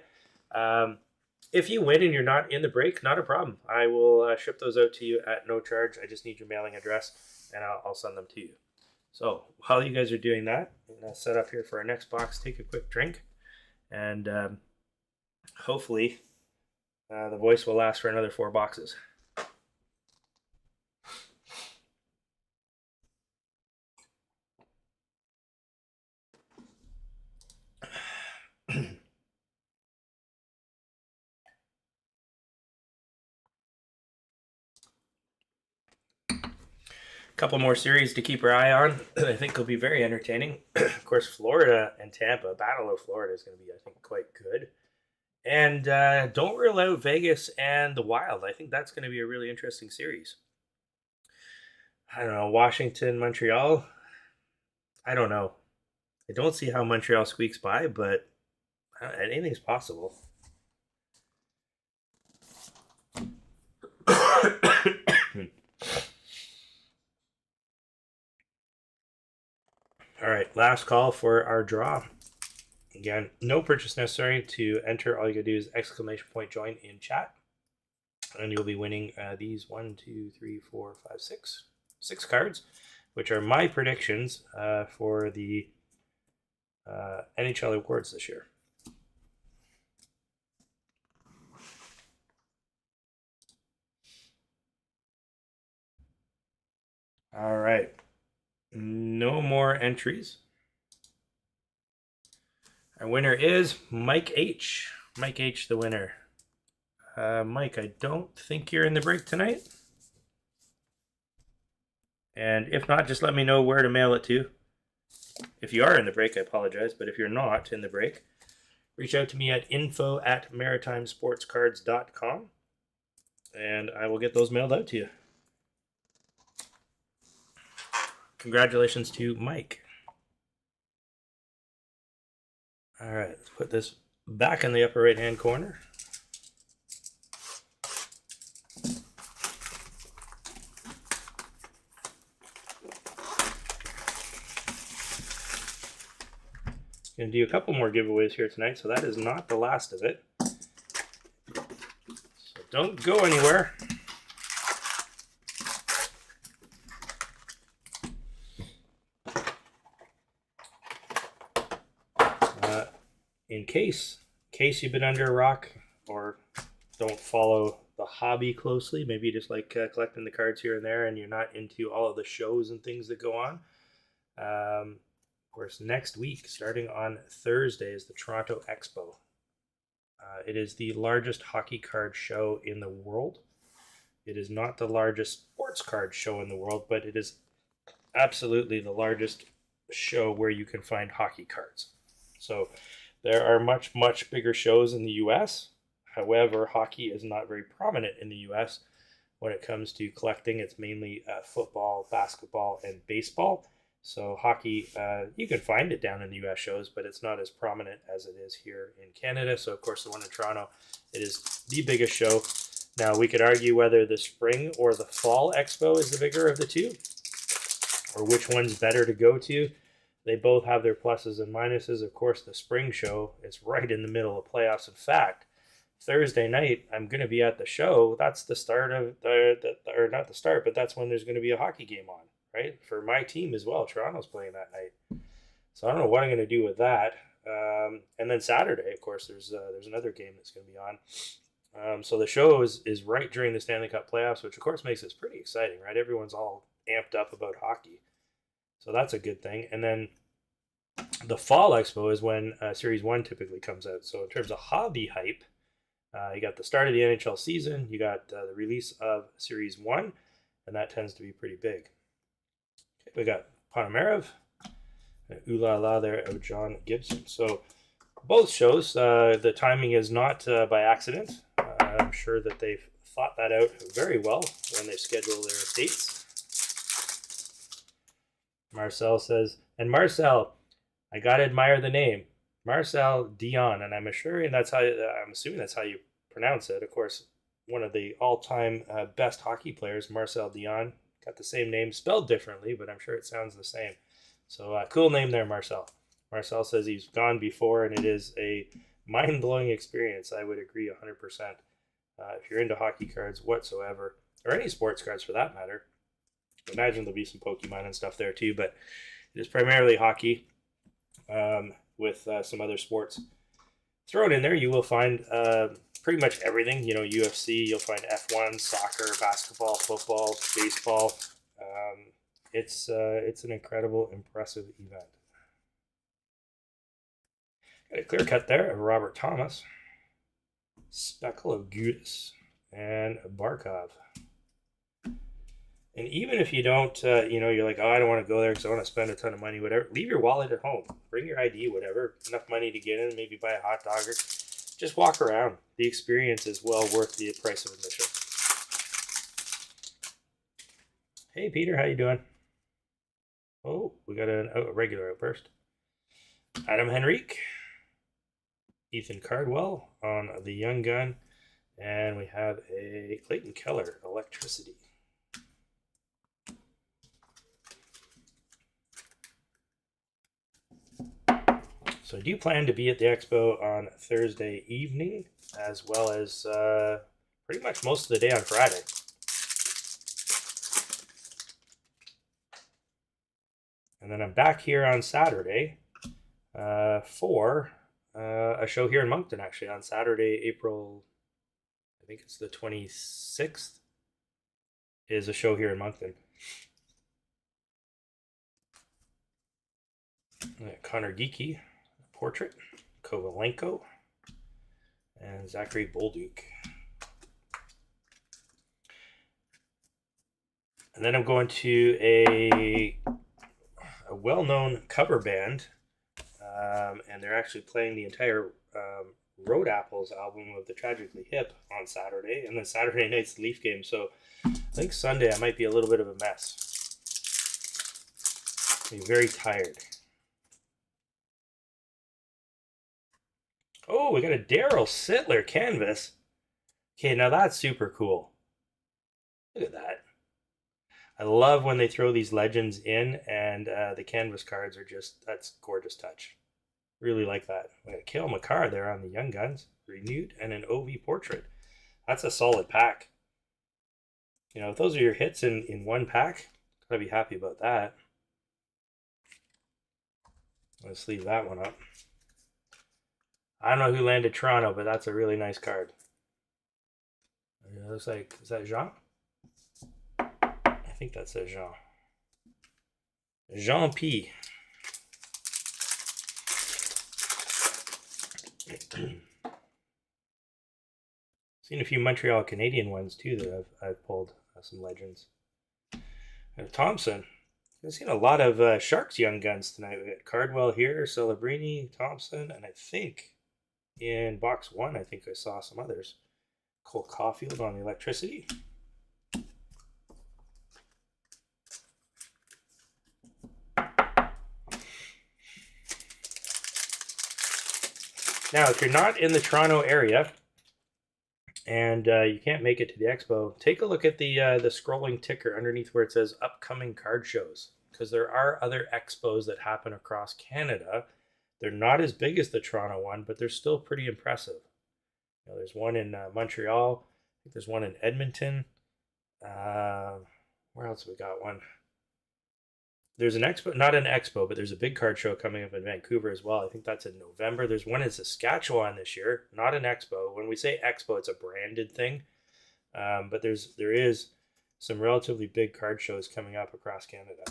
If you win and you're not in the break, not a problem. I will ship those out to you at no charge. I just need your mailing address, and I'll send them to you. So while you guys are doing that, I'm going to set up here for our next box, take a quick drink, and hopefully the voice will last for another 4 boxes. Couple more series to keep our eye on. I think will be very entertaining. Of course, Florida and Tampa. Battle of Florida is going to be, I think, quite good. And don't rule out Vegas and the Wild. I think that's going to be a really interesting series. I don't know. Washington, Montreal. I don't know. I don't see how Montreal squeaks by, but anything's possible. All right, last call for our draw. Again, no purchase necessary to enter. All you gotta do is !join in chat, and you'll be winning these 6 cards, which are my predictions for the NHL awards this year. All right. No more entries. Our winner is Mike H. Mike H, the winner. Mike, I don't think you're in the break tonight. And if not, just let me know where to mail it to. If you are in the break, I apologize. But if you're not in the break, reach out to me at info@maritimesportscards.com. And I will get those mailed out to you. Congratulations to Mike. All right, let's put this back in the upper right-hand corner. Going to do a couple more giveaways here tonight, so that is not the last of it. So don't go anywhere. In case you've been under a rock or don't follow the hobby closely, maybe you just like collecting the cards here and there and you're not into all of the shows and things that go on. Of course, next week, starting on Thursday, is the Toronto Expo. It is the largest hockey card show in the world. It is not the largest sports card show in the world, but it is absolutely the largest show where you can find hockey cards. So there are much, much bigger shows in the U.S. However, hockey is not very prominent in the U.S. when it comes to collecting. It's mainly football, basketball, and baseball. So hockey, you can find it down in the U.S. shows, but it's not as prominent as it is here in Canada. So, of course, the one in Toronto, it is the biggest show. Now, we could argue whether the spring or the fall expo is the bigger of the two, or which one's better to go to. They both have their pluses and minuses. Of course, the spring show is right in the middle of playoffs. In fact, Thursday night, I'm going to be at the show. That's the start of or not the start, but that's when there's going to be a hockey game on, right? For my team as well. Toronto's playing that night. So I don't know what I'm going to do with that. And then Saturday, of course, there's another game that's going to be on. So the show is right during the Stanley Cup playoffs, which of course makes this pretty exciting, right? Everyone's all amped up about hockey. So that's a good thing. And then the Fall Expo is when Series 1 typically comes out. So in terms of hobby hype, you got the start of the NHL season, you got the release of Series 1, and that tends to be pretty big. Okay, we got Ponomarev and Ooh La La there of John Gibson. So both shows, the timing is not by accident. I'm sure that they've thought that out very well when they schedule their dates. Marcel says, and Marcel, I gotta admire the name, Marcel Dion, and I'm assuming that's how you pronounce it. Of course, one of the all-time best hockey players, Marcel Dion, got the same name, spelled differently, but I'm sure it sounds the same. So cool name there, Marcel. Marcel says he's gone before, and it is a mind-blowing experience. I would agree 100%. If you're into hockey cards whatsoever, or any sports cards for that matter, I imagine there'll be some Pokemon and stuff there too, but it is primarily hockey with some other sports thrown in there. You will find pretty much everything. You know, UFC, you'll find F1, soccer, basketball, football, baseball. It's an incredible, impressive event. Got a clear cut there of Robert Thomas, Speckle of Gudis, and Barkov. And even if you don't, you're like, oh, I don't want to go there because I want to spend a ton of money, whatever. Leave your wallet at home. Bring your ID, whatever. Enough money to get in, maybe buy a hot dog or just walk around. The experience is well worth the price of admission. Hey, Peter, how you doing? Oh, we got a regular outburst. Adam Henrique, Ethan Cardwell on the Young Gun, and we have a Clayton Keller, Electricity. So I do plan to be at the expo on Thursday evening, as well as pretty much most of the day on Friday. And then I'm back here on Saturday for a show here in Moncton, actually, on Saturday, April, I think it's the 26th, is a show here in Moncton. Connor Geeky, Portrait, Kovalenko, and Zachary Bolduc. And then I'm going to a well-known cover band, and they're actually playing the entire Road Apples album of the Tragically Hip on Saturday, and then Saturday night's the Leaf game. So I think Sunday I might be a little bit of a mess. I'll be very tired. Oh, we got a Daryl Sittler canvas. Okay, now that's super cool. Look at that. I love when they throw these legends in, and the canvas cards are just, that's gorgeous touch. Really like that. We got Kale McCarr there on the Young Guns, renewed, and an OV portrait. That's a solid pack. You know, if those are your hits in one pack, gotta be happy about that. Let's leave that one up. I don't know who landed Toronto, but that's a really nice card. It looks like, is that Jean? I think that says Jean. Jean P. Seen a few Montreal Canadian ones too that I've pulled, some legends. Thompson. I've seen a lot of Sharks Young Guns tonight. We got Cardwell here, Celebrini, Thompson, and I think in box 1, I think I saw some others. Cole Caulfield on the electricity. Now, if you're not in the Toronto area and you can't make it to the expo, take a look at the scrolling ticker underneath where it says upcoming card shows, because there are other expos that happen across Canada. They're not as big as the Toronto one, but they're still pretty impressive. You know, there's one in Montreal. I think there's one in Edmonton. Where else have we got one? There's an expo, not an expo, but there's a big card show coming up in Vancouver as well. I think that's in November. There's one in Saskatchewan this year, not an expo. When we say expo, it's a branded thing. But there is some relatively big card shows coming up across Canada.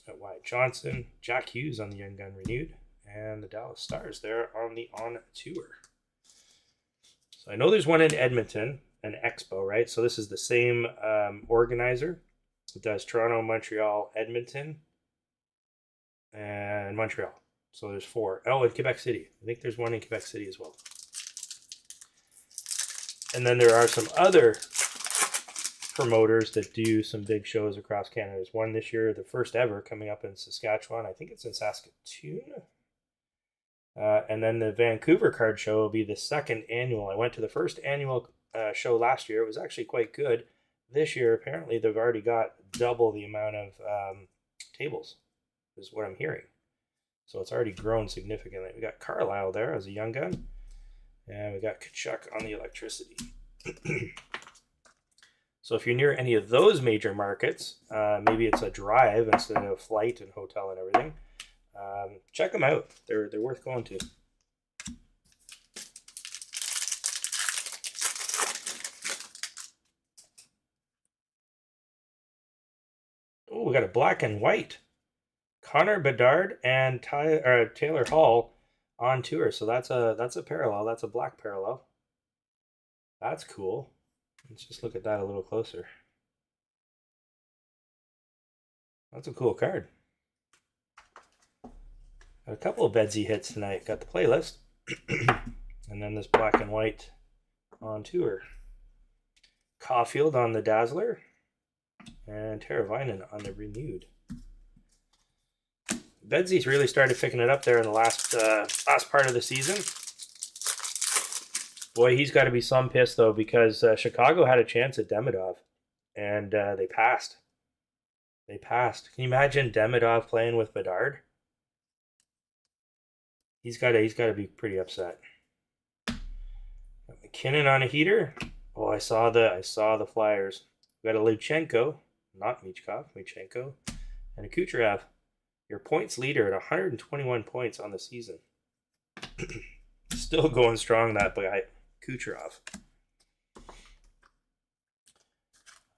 Wyatt Johnson, Jack Hughes on the Young Gun renewed, and the Dallas Stars there on the On Tour. So I know there's one in Edmonton, an expo, right? So this is the same organizer. It does Toronto, Montreal, Edmonton, and Montreal. So there's 4. Oh, and Quebec City. I think there's one in Quebec City as well. And then there are some other promoters that do some big shows across Canada. There's one this year, the first ever, coming up in Saskatchewan. I think it's in Saskatoon. And then the Vancouver card show will be the second annual. I went to the first annual show last year. It was actually quite good. This year, apparently, they've already got double the amount of tables, is what I'm hearing. So it's already grown significantly. We got Carlisle there as a Young Gun. And we got Kachuk on the electricity. So if you're near any of those major markets, maybe it's a drive instead of flight and hotel and everything, check them out. They're worth going to. Oh, we got a black and white. Connor Bedard and Taylor Hall on tour. So that's a parallel. That's a black parallel. That's cool. Let's just look at that a little closer. That's a cool card. Got a couple of Bedsy hits tonight. Got the playlist. And then this black and white on tour. Caulfield on the Dazzler. And Teravainen on the renewed. Bedsy's really started picking it up there in the last part of the season. Boy, he's got to be some pissed, though, because Chicago had a chance at Demidov, and they passed. They passed. Can you imagine Demidov playing with Bedard? He's got to be pretty upset. Got McKinnon on a heater. Oh, I saw the Flyers. We got a Luchenko, not Michkov, Luchenko, and a Kucherov. Your points leader at 121 points on the season. Still going strong, that guy, Kucherov.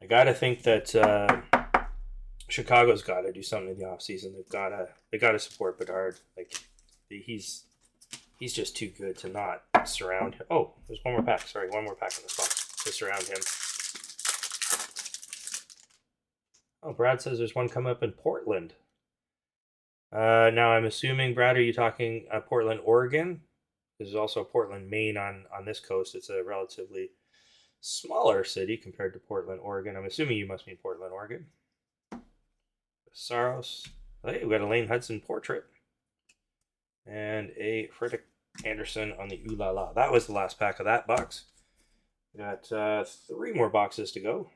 I got to think that Chicago's got to do something in the offseason. They got to support Bedard. Like he's just too good to not surround him. Oh, there's one more pack. Sorry, one more pack in this box to surround him. Oh, Brad says there's one coming up in Portland. Now I'm assuming, Brad, are you talking Portland, Oregon? There's also Portland, Maine on this coast. It's a relatively smaller city compared to Portland, Oregon. I'm assuming you must mean Portland, Oregon. Saros. Hey, we got a Lane Hudson portrait. And a Frederick Anderson on the Ooh La La. That was the last pack of that box. We got 3 more boxes to go.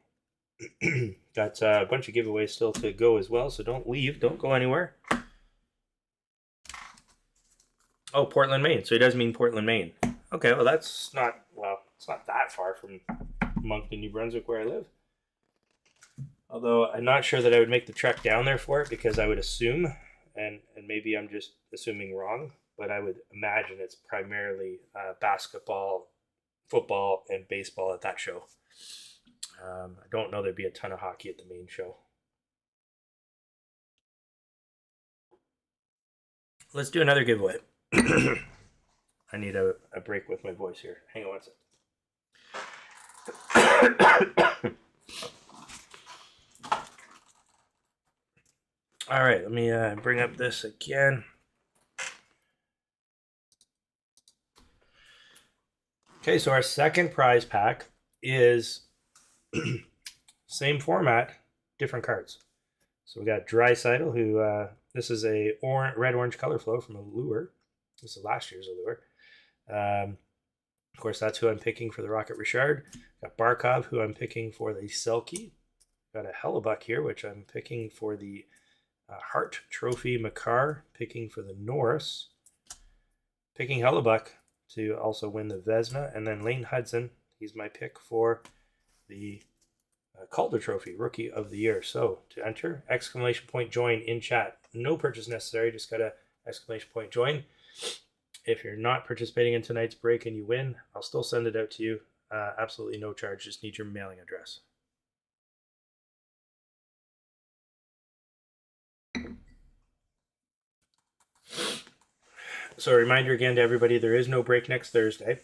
Got a bunch of giveaways still to go as well, so don't leave. Don't go anywhere. Oh, Portland, Maine. So he does mean Portland, Maine. Okay, well it's not that far from Moncton, New Brunswick, where I live. Although I'm not sure that I would make the trek down there for it, because I would assume, and maybe I'm just assuming wrong, but I would imagine it's primarily basketball, football, and baseball at that show. I don't know there'd be a ton of hockey at the main show. Let's do another giveaway. I need a break with my voice here. Hang on one second. All right, let me bring up this again. Okay, so our second prize pack is same format, different cards. So we got Draisaitl, who this is a red-orange color flow from a lure. This is last year's allure. Of course, that's who I'm picking for the Rocket Richard. Got Barkov, who I'm picking for the Selkie. Got a Hellebuck here, which I'm picking for the Hart Trophy. Makar, picking for the Norris. Picking Hellebuck to also win the Vezina. And then Lane Hudson, he's my pick for the Calder Trophy, Rookie of the Year. So to enter, exclamation point join in chat. No purchase necessary, just got a exclamation point join. If you're not participating in tonight's break and you win, I'll still send it out to you. Absolutely no charge, just need your mailing address. So a reminder again to everybody, there is no break next Thursday.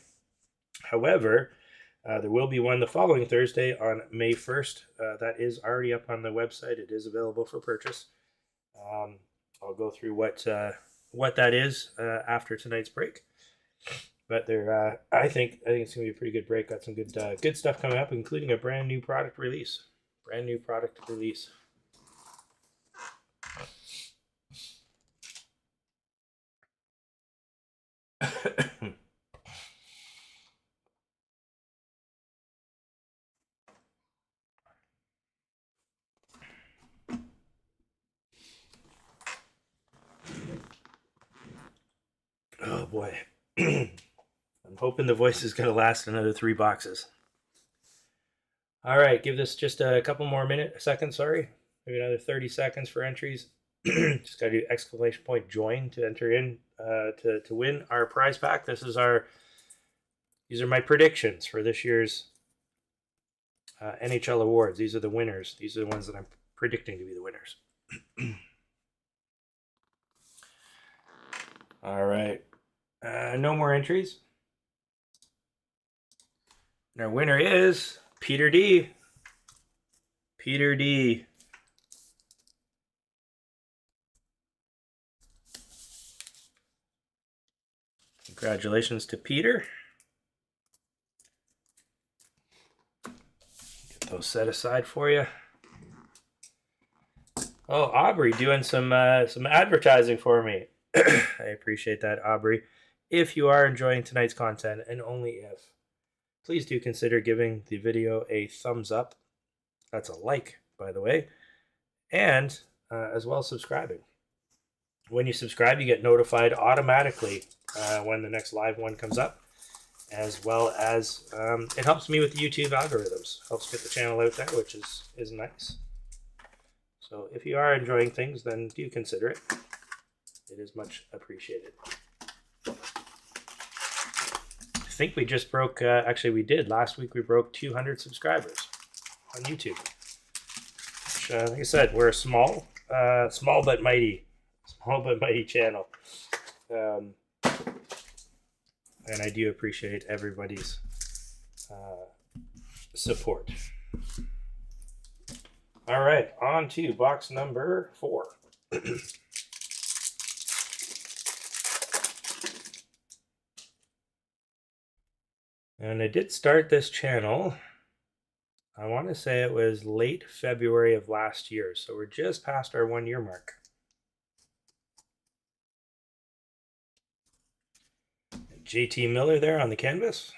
However, there will be one the following Thursday on May 1st. That is already up on the website. It is available for purchase. I'll go through what that is after tonight's break. But there, I think it's gonna be a pretty good break. Got some good stuff coming up, including a brand new product release. Oh boy. I'm hoping the voice is going to last another 3 boxes. All right, give this just a couple more seconds, maybe another 30 seconds for entries. Just got to do exclamation point join to enter in to win our prize pack. These are my predictions for this year's NHL awards. These are the winners. These are the ones that I'm predicting to be the winners. All right. No more entries. And our winner is Peter D. Peter D. Congratulations to Peter. Get those set aside for you. Oh, Aubrey doing some advertising for me. I appreciate that, Aubrey. If you are enjoying tonight's content, and only if, please do consider giving the video a thumbs up. That's a like, by the way. And as well as subscribing. When you subscribe, you get notified automatically when the next live one comes up. As well as it helps me with the YouTube algorithms. Helps get the channel out there, which is nice. So if you are enjoying things, then do consider it. It is much appreciated. I think we just broke, actually we did. Last week we broke 200 subscribers on YouTube. Which, like I said, we're a small but mighty channel. And I do appreciate everybody's support. All right, on to box number 4. And I did start this channel, I want to say it was late February of last year. So we're just past our 1 year mark. JT Miller there on the canvas.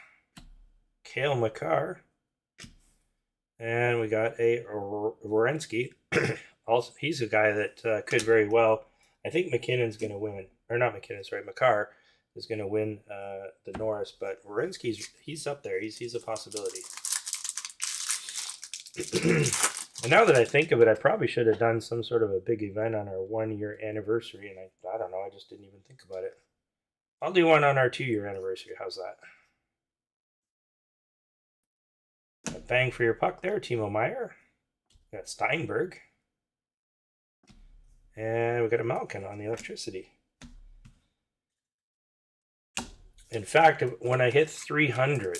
Cale Makar. And we got a Werenski. Also, he's a guy that could very well. I think McKinnon's going to win. Or not McKinnon, sorry, Makar is going to win the Norris, but he's up there. He's a possibility. And now that I think of it, I probably should have done some sort of a big event on our 1-year anniversary, and I don't know, I just didn't even think about it. I'll do one on our 2-year anniversary. How's that? A bang for your puck there, Timo Meier. We got Steinberg. And we got a Malkin on the electricity. In fact, when I hit 300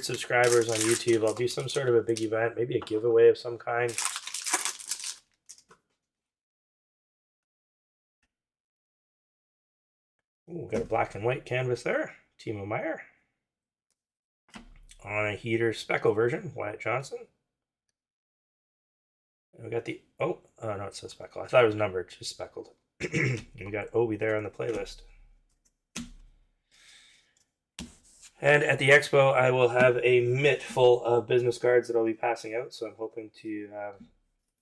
subscribers on YouTube, I'll do some sort of a big event, maybe a giveaway of some kind. Ooh, got a black and white canvas there, Timo Meier. On a heater speckle version, Wyatt Johnson. And we got the, no, it says speckle. I thought it was numbered, just speckled. We got Obi there on the playlist. And at the expo, I will have a mitt full of business cards that I'll be passing out. So I'm hoping to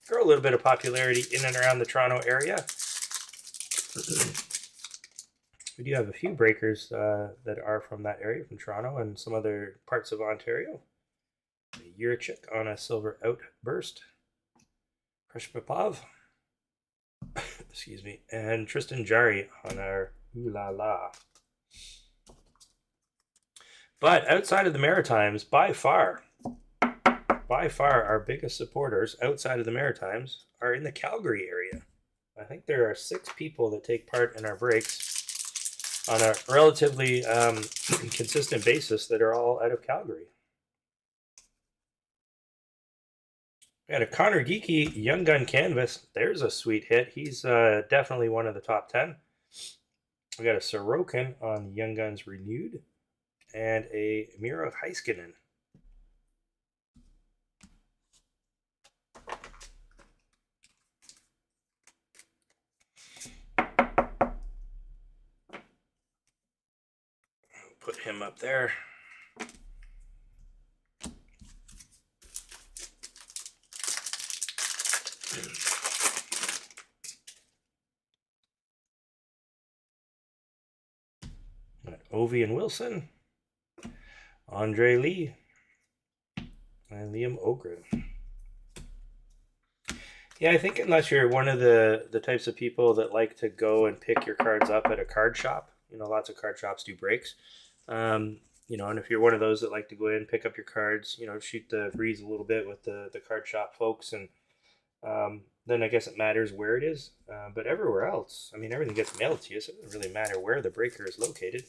grow a little bit of popularity in and around the Toronto area. We do have a few breakers that are from that area, from Toronto and some other parts of Ontario. Yurchik on a silver outburst. Krishpapov. Excuse me. And Tristan Jarry on our Ooh La La. But outside of the Maritimes, by far, our biggest supporters outside of the Maritimes are in the Calgary area. I think there are 6 people that take part in our breaks on a relatively consistent basis that are all out of Calgary. We got a Connor Geeky Young Gun Canvas. There's a sweet hit. He's definitely one of the top 10. We got a Sorokin on Young Guns Renewed. And a Miro Heiskanen. Put him up there. Ovi and Wilson. Andre Lee and Liam Ogren. Yeah, I think unless you're one of the types of people that like to go and pick your cards up at a card shop, lots of card shops do breaks. And if you're one of those that like to go in, pick up your cards, shoot the breeze a little bit with the card shop folks, and then I guess it matters where it is. But everywhere else, everything gets mailed to you, so it doesn't really matter where the breaker is located.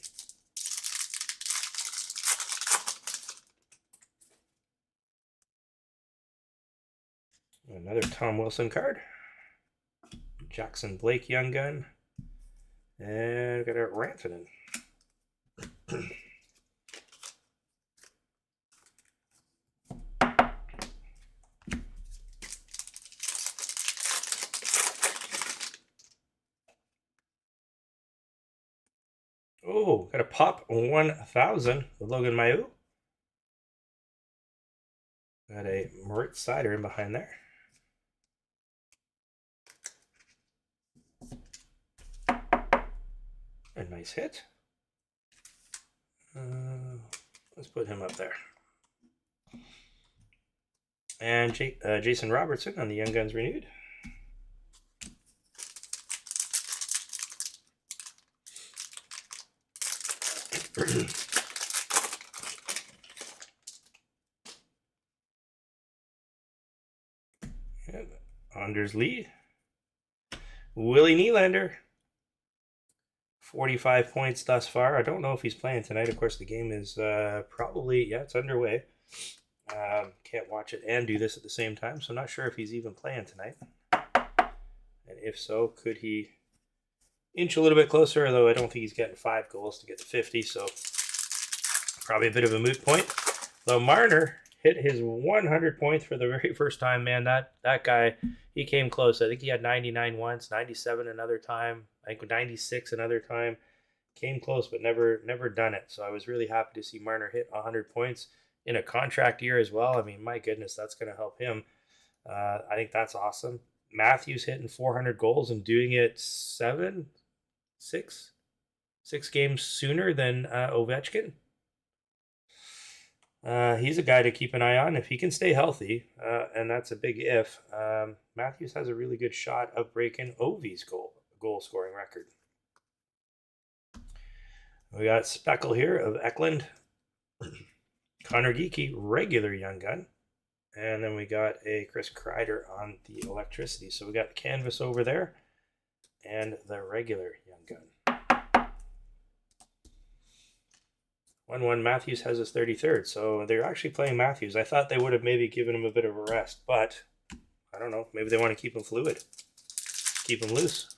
Another Tom Wilson card. Jackson Blake Young Gun. And we got a Rantanen. Oh, got a Pop 1000 with Logan Mailloux. Got a Moritz Sider in behind there. A nice hit. Let's put him up there. And Jason Robertson on the Young Guns Renewed. And Anders Lee. Willie Nylander. 45 points thus far. I don't know if he's playing tonight. Of course, the game is probably, it's underway. Can't watch it and do this at the same time, so I'm not sure if he's even playing tonight. And if so, could he inch a little bit closer? Although I don't think he's getting 5 goals to get to 50, so probably a bit of a moot point. Though Marner hit his 100 points for the very first time, man. That guy, he came close. I think he had 99 once, 97 another time. I think 96 another time. Came close, but never done it. So I was really happy to see Marner hit 100 points in a contract year as well. My goodness, that's going to help him. I think that's awesome. Matthews hitting 400 goals and doing it 6 6 games sooner than Ovechkin. He's a guy to keep an eye on if he can stay healthy, and that's a big if. Matthews has a really good shot of breaking Ovi's goal scoring record. We got Speckle here of Eklund, Connor Geekie, regular young gun, and then we got a Chris Kreider on the electricity. So we got the canvas over there and the regular young gun. 1-1 Matthews has his 33rd, so they're actually playing Matthews. I thought they would have maybe given him a bit of a rest, but I don't know. Maybe they want to keep him fluid, keep him loose.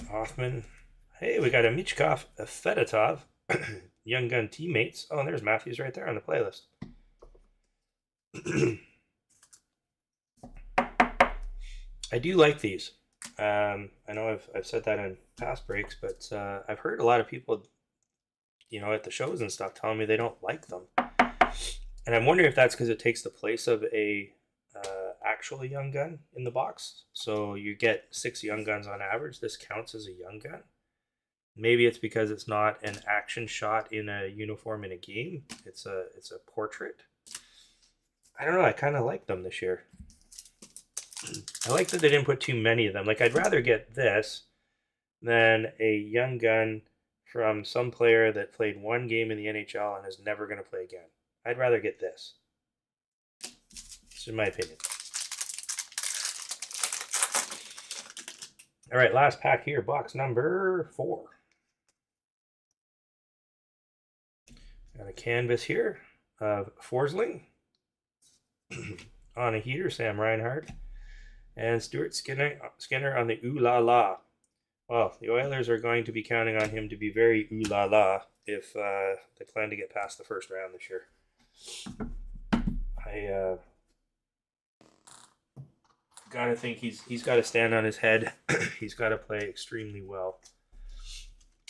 Hoffman. Hey, we got a Michkov, a Fedotov, young gun teammates. Oh, and there's Matthews right there on the playlist. I do like these. I know I've said that in past breaks, but I've heard a lot of people, at the shows and stuff, telling me they don't like them. And I'm wondering if that's because it takes the place of a actual young gun in the box. So you get 6 young guns on average. This counts as a young gun. Maybe it's because it's not an action shot in a uniform in a game. It's a portrait. I don't know. I kind of like them this year. I like that they didn't put too many of them. Like, I'd rather get this than a young gun from some player that played 1 game in the NHL and is never going to play again. I'd rather get this. This is my opinion. All right, last pack here, box number 4. Got a canvas here of Forsling. On a heater, Sam Reinhart. And Stuart Skinner on the ooh la la. Well, the Oilers are going to be counting on him to be very ooh la la if they plan to get past the first round this year. I gotta think he's got to stand on his head. He's got to play extremely well,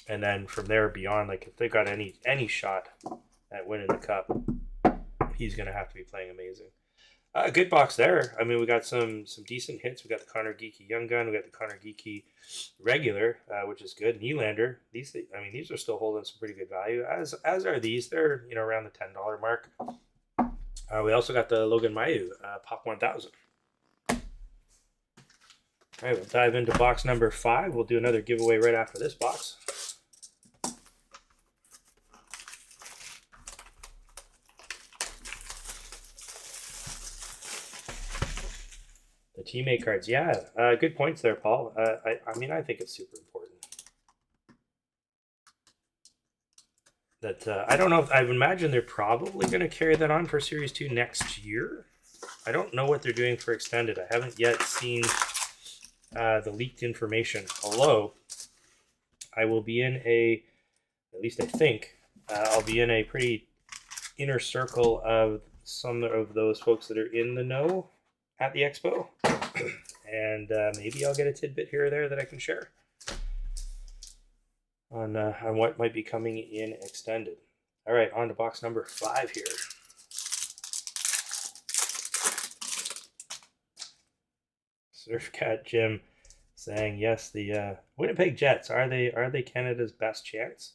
and then from there beyond, like if they've got any shot at winning the cup, he's gonna have to be playing amazing. Good box there. I mean, we got some decent hits. We got the Connor Geekie Young Gun. We got the Connor Geekie Regular, which is good. Nylander. These are still holding some pretty good value. As are these. They're around the $10 mark. We also got the Logan Mailloux Pop 1000. All right, we'll dive into box number 5. We'll do another giveaway right after this box. The teammate cards, yeah, good points there, Paul. I think it's super important. That I don't know if I imagine they're probably going to carry that on for Series 2 next year. I don't know what they're doing for extended. I haven't yet seen the leaked information. Although I will be in at least I think, I'll be in a pretty inner circle of some of those folks that are in the know at the expo, and maybe I'll get a tidbit here or there that I can share on what might be coming in extended. All right, on to box number 5 here. Surfcat Jim saying yes. The Winnipeg Jets, are they Canada's best chance?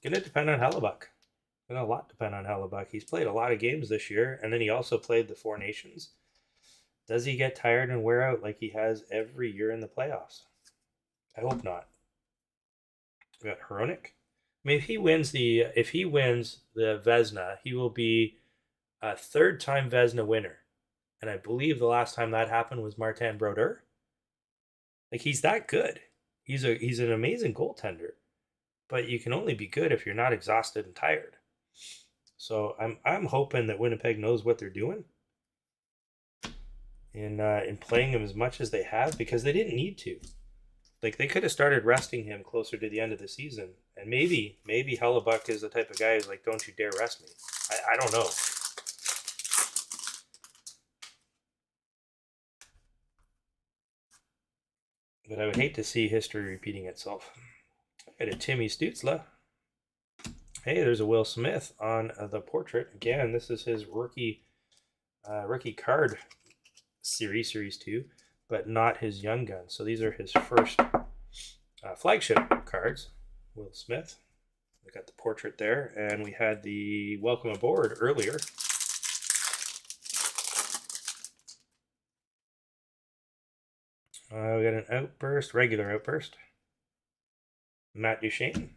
Gonna depend on Hellebuck. Gonna a lot depend on Hellebuck. He's played a lot of games this year, and then he also played the 4 Nations. Does he get tired and wear out like he has every year in the playoffs? I hope not. We got Hronik. I mean, if he wins the Vezina, he will be a 3rd-time Vezina winner. And I believe the last time that happened was Martin Brodeur. Like, he's that good. He's an amazing goaltender. But you can only be good if you're not exhausted and tired. So I'm hoping that Winnipeg knows what they're doing in playing him as much as they have, because they didn't need to. Like, they could have started resting him closer to the end of the season, and maybe Hellebuck is the type of guy who's like, don't you dare rest me. I don't know. But I would hate to see history repeating itself. I got a Timmy Stutzla. Hey, there's a Will Smith on the portrait. Again, this is his rookie rookie card series 2, but not his Young Gun. So these are his first flagship cards. Will Smith. We got the portrait there, and we had the welcome aboard earlier. We got an outburst, regular outburst. Matt Duchene.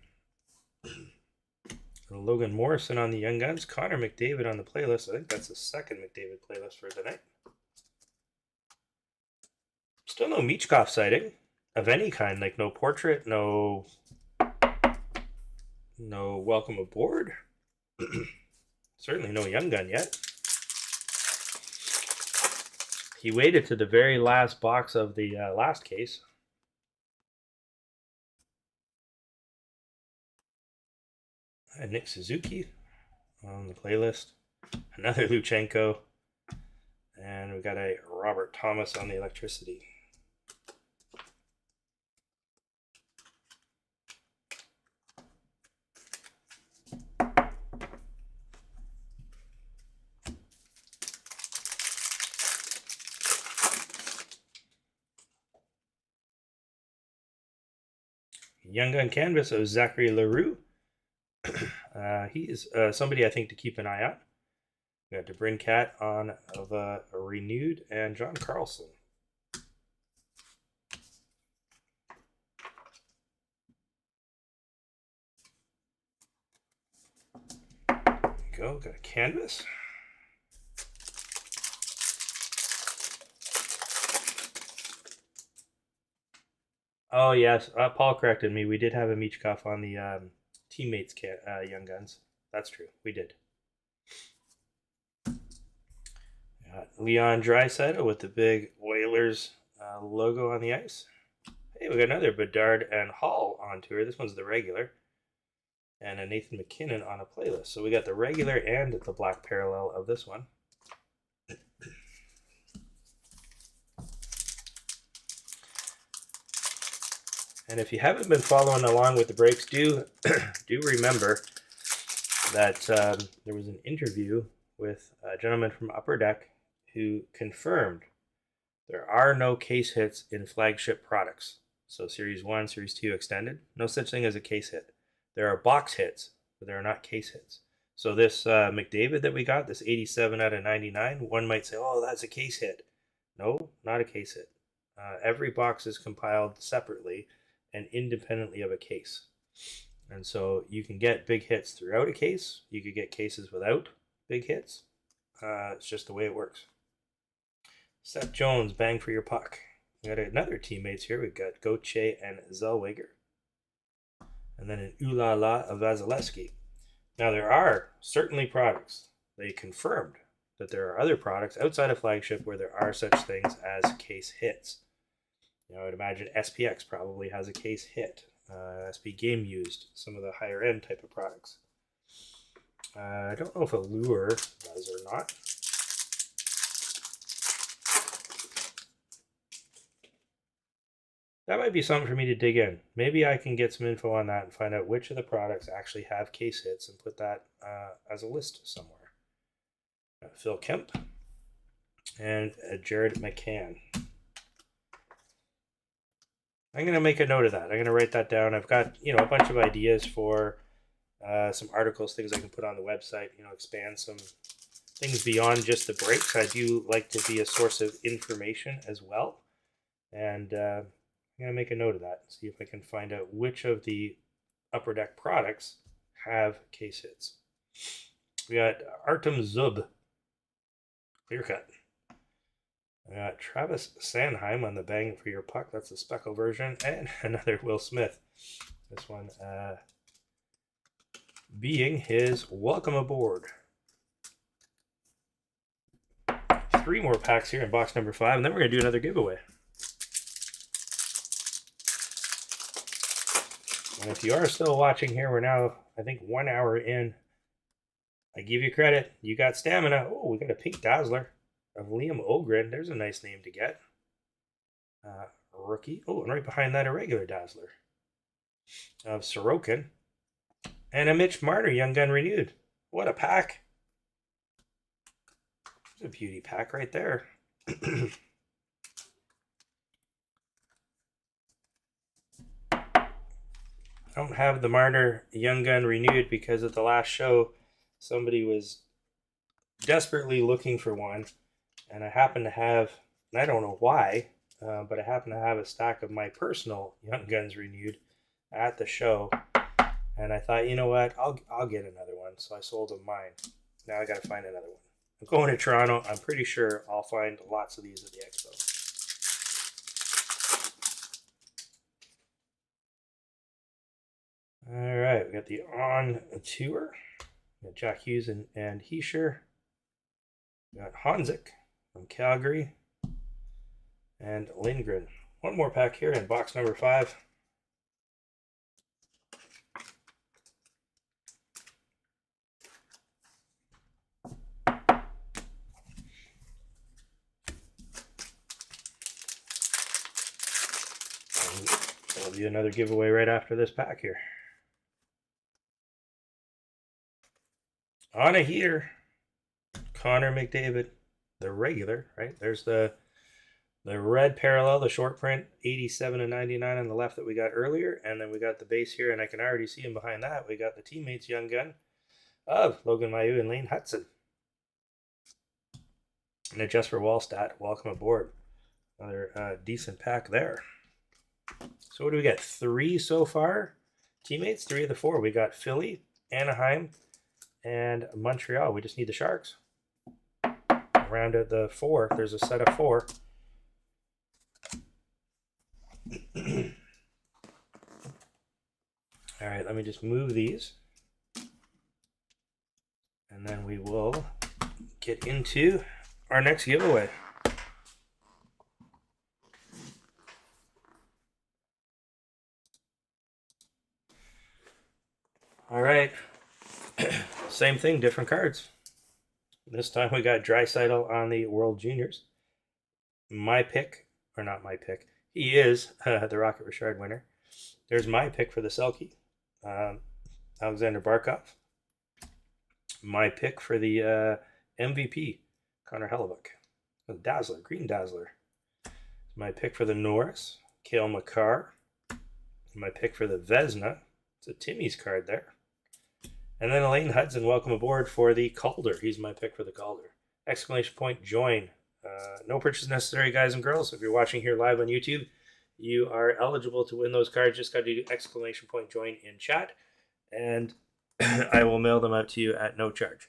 Logan Morrison on the Young Guns. Connor McDavid on the playlist. I think that's the second McDavid playlist for tonight. Still no Michkov sighting of any kind, like no portrait, no welcome aboard. Certainly no Young Gun yet. He waited to the very last box of the last case. And Nick Suzuki on the playlist. Another Luchenko. And we got a Robert Thomas on the electricity. Young Gun canvas of Zachary Leroux. He is somebody I think to keep an eye on. We got DeBrincat on of a renewed, and John Carlson. Go, got a canvas. Oh yes, Paul corrected me. We did have a Michkov on the teammates Young Guns. That's true. We did. Leon Draisaitl with the big Oilers logo on the ice. Hey, we got another Bedard and Hall on tour. This one's the regular. And a Nathan McKinnon on a playlist. So we got the regular and the black parallel of this one. And if you haven't been following along with the breaks, do remember that there was an interview with a gentleman from Upper Deck who confirmed there are no case hits in flagship products. So Series 1, Series 2 extended, no such thing as a case hit. There are box hits, but there are not case hits. So this McDavid that we got, this 87 out of 99, one might say, oh, that's a case hit. No, not a case hit. Every box is compiled separately and independently of a case. And so you can get big hits throughout a case. You could get cases without big hits. It's just the way it works. Seth Jones, bang for your puck. We got another teammates here. We've got Gauthier and Zellweger. And then an Ooh La La of Vasilevsky. Now there are certainly products. They confirmed that there are other products outside of flagship where there are such things as case hits. I would imagine SPX probably has a case hit. SP Game Used, some of the higher end type of products. I don't know if Allure does or not. That might be something for me to dig in. Maybe I can get some info on that and find out which of the products actually have case hits and put that as a list somewhere. Phil Kemp and Jared McCann. I'm going to make a note of that. I'm going to write that down. I've got, a bunch of ideas for some articles, things I can put on the website, expand some things beyond just the breaks. I do like to be a source of information as well. And I'm going to make a note of that. See if I can find out which of the Upper Deck products have case hits. We got Artem Zub. Clear cut. I got Travis Sanheim on the bang for your puck. That's the speckle version. And another Will Smith. This one being his welcome aboard. 3 more packs here in box number 5. And then we're going to do another giveaway. And if you are still watching here, we're now, I think, 1 hour in. I give you credit. You got stamina. Oh, we got a pink Dazzler of Liam Ogren. There's a nice name to get. Rookie. Oh, and right behind that, a regular Dazzler of Sorokin. And a Mitch Marner, Young Gun renewed. What a pack. a beauty pack right there. I don't have the Marner Young Gun renewed because at the last show, somebody was desperately looking for one, and I happen to have, and I don't know why, but I happen to have a stack of my personal Young Guns renewed at the show, and I thought, you know what, I'll get another one, so I sold them mine. Now I got to find another one. I'm going to Toronto. I'm pretty sure I'll find lots of these at the expo. All right, we got the On Tour. We got Jack Hughes and Heischer. We got Honzik from Calgary. And Lindgren. One more pack here in box number 5. There'll be another giveaway right after this pack here. On a heater, Connor McDavid, the regular, right? There's the red parallel, the short print, 87 and 99 on the left that we got earlier, and then we got the base here, and I can already see him behind that. We got the teammates Young Gun of Logan Mailloux and Lane Hutson. And a Jesper Wallstat, welcome aboard. Another decent pack there. So what do we got? 3 so far. Teammates, 3 of the 4. We got Philly, Anaheim, and Montreal. We just need the Sharks. Round out the 4. There's a set of 4. All right, let me just move these. And then we will get into our next giveaway. All right. Same thing, different cards. This time we got Draisaitl on the World Juniors. My pick, or not my pick, he is the Rocket Richard winner. There's my pick for the Selke, Alexander Barkov. My pick for the MVP, Connor Hellebuck. The Dazzler, Green Dazzler. My pick for the Norris, Cale Makar. My pick for the Vezina, it's a Timmy's card there. And then Elaine Hudson, welcome aboard for the Calder. He's my pick for the Calder. Exclamation point, join. No purchase necessary, guys and girls. If you're watching here live on YouTube, you are eligible to win those cards. Just got to do exclamation point, join in chat. And I will mail them out to you at no charge.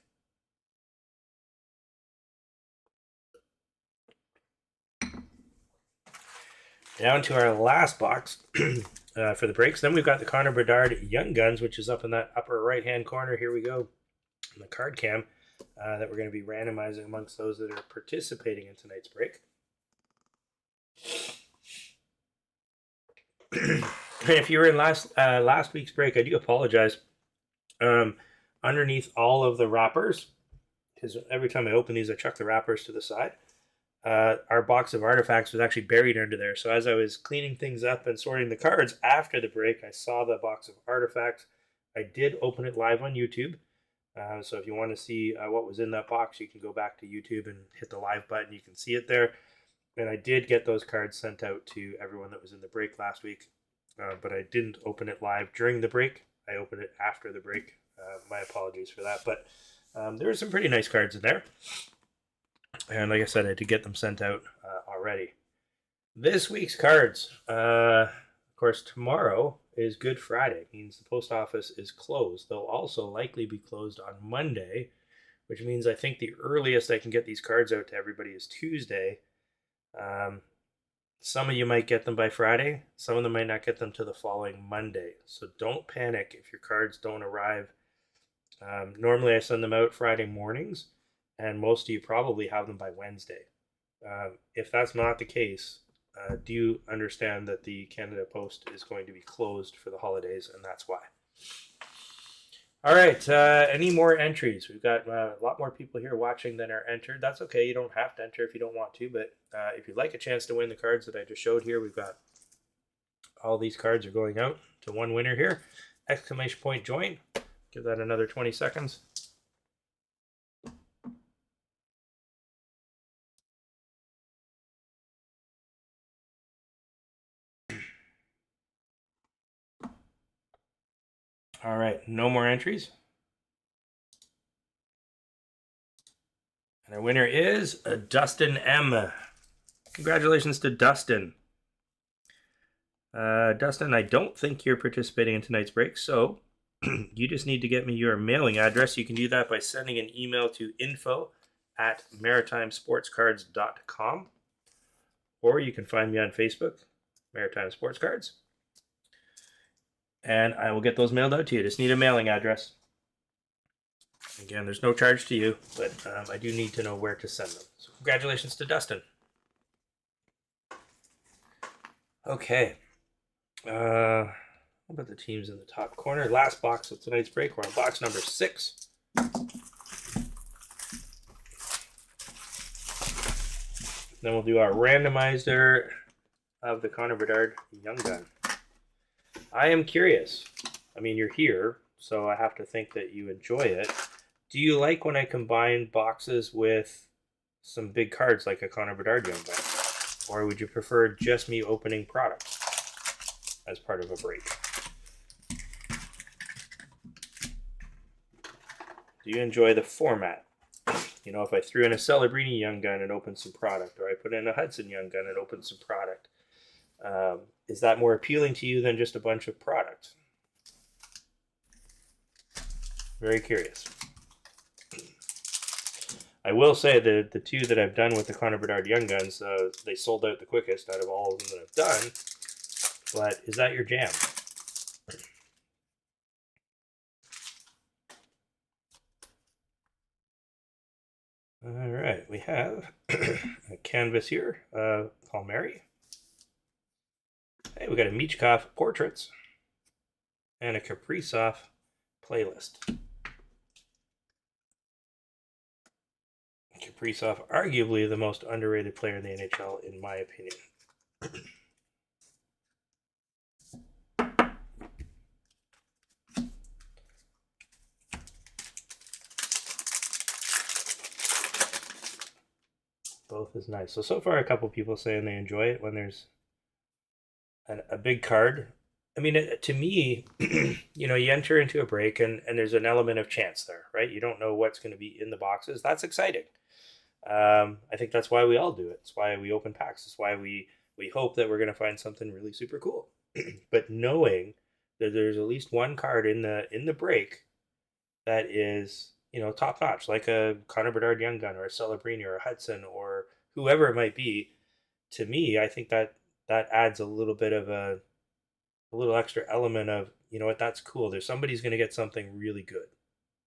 Down to our last box for the breaks. Then we've got the Connor Bedard Young Guns, which is up in that upper right-hand corner. Here we go. In the card cam that we're going to be randomizing amongst those that are participating in tonight's break. If you were in last week's break, I do apologize. Underneath all of the wrappers, because every time I open these, I chuck the wrappers to the side. Our box of artifacts was actually buried under there. So as I was cleaning things up and sorting the cards after the break, I saw the box of artifacts. I did open it live on YouTube. So if you want to see what was in that box, you can go back to YouTube and hit the live button. You can see it there. And I did get those cards sent out to everyone that was in the break last week. But I didn't open it live during the break. I opened it after the break. My apologies for that. But there were some pretty nice cards in there. And like I said, I had to get them sent out already. This week's cards. Of course, tomorrow is Good Friday. It means the post office is closed. They'll also likely be closed on Monday, which means I think the earliest I can get these cards out to everybody is Tuesday. Some of you might get them by Friday. Some of them might not get them to the following Monday. So don't panic if your cards don't arrive. Normally I send them out Friday mornings, and most of you probably have them by Wednesday. If that's not the case, do understand that the Canada Post is going to be closed for the holidays, and that's why. All right, any more entries? We've got a lot more people here watching than are entered. That's okay. You don't have to enter if you don't want to, but if you'd like a chance to win the cards that I just showed here, we've got all these cards are going out to one winner here. Exclamation point, join. Give that another 20 seconds. All right, no more entries. And our winner is Dustin M. Congratulations to Dustin. Dustin, I don't think you're participating in tonight's break, so you just need to get me your mailing address. You can do that by sending an email to info@maritimesportscards.com, or you can find me on Facebook, Maritime Sports Cards, and I will get those mailed out to you. Just need a mailing address. Again, there's no charge to you, but I do need to know where to send them. So congratulations to Dustin. Okay. How about the teams in the top corner? Last box of tonight's break. We're on box number 6. Then we'll do our randomizer of the Connor Bedard Young Gun. I am curious. I mean, you're here, so I have to think that you enjoy it. Do you like when I combine boxes with some big cards like a Connor Bedard Young Gun? Or would you prefer just me opening products as part of a break? Do you enjoy the format? You know, if I threw in a Celebrini Young Gun and opened some product, or I put in a Hudson Young Gun and opened some product, is that more appealing to you than just a bunch of product? Very curious. I will say that the two that I've done with the Connor Bedard Young Guns, they sold out the quickest out of all of them that I've done. But is that your jam? All right, we have a canvas here, Palmieri. Hey, we got a Michkov Portraits and a Kaprizov Playlist. Kaprizov, arguably the most underrated player in the NHL, in my opinion. Both is nice. So far, a couple people saying they enjoy it when there's a big card. I mean, to me, you know, you enter into a break and there's an element of chance there, right? You don't know what's going to be in the boxes. That's exciting. I think that's why we all do it. It's why we open packs. It's why we hope that we're going to find something really super cool. But knowing that there's at least one card in the break that is, you know, top notch, like a Connor Bedard Young Gun or a Celebrini or a Hudson or whoever it might be, to me, I think that adds a little bit of a little extra element of, you know what, that's cool. There's somebody's going to get something really good,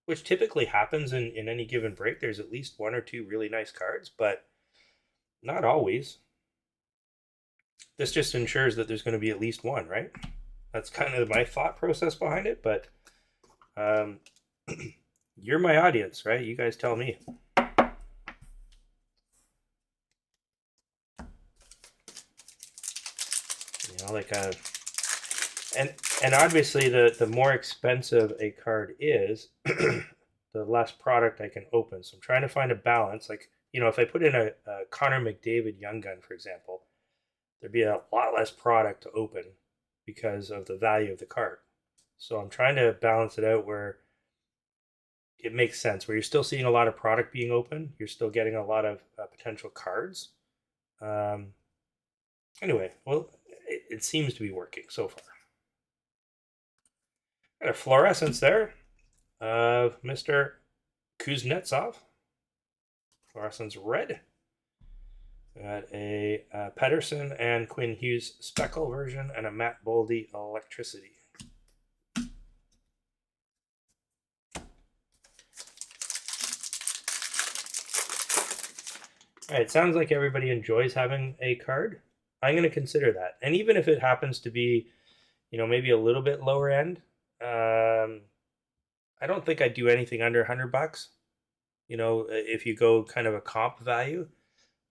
which typically happens in any given break. There's at least one or two really nice cards, but not always. This just ensures that there's going to be at least one, right? That's kind of my thought process behind it, but you're my audience, right? You guys tell me. You know, like and obviously the more expensive a card is, the less product I can open. So I'm trying to find a balance. Like, you know, if I put in a Connor McDavid Young Gun, for example, there'd be a lot less product to open because of the value of the card. So I'm trying to balance it out where it makes sense, where you're still seeing a lot of product being open. You're still getting a lot of potential cards. Anyway, well, it seems to be working so far. Got a fluorescence there of Mr. Kuznetsov. Fluorescence red. Got a Pedersen and Quinn Hughes speckle version and a Matt Boldy electricity. All right, it sounds like everybody enjoys having a card. I'm going to consider that. And even if it happens to be, you know, maybe a little bit lower end, I don't think I'd do anything under $100. You know, if you go kind of a comp value,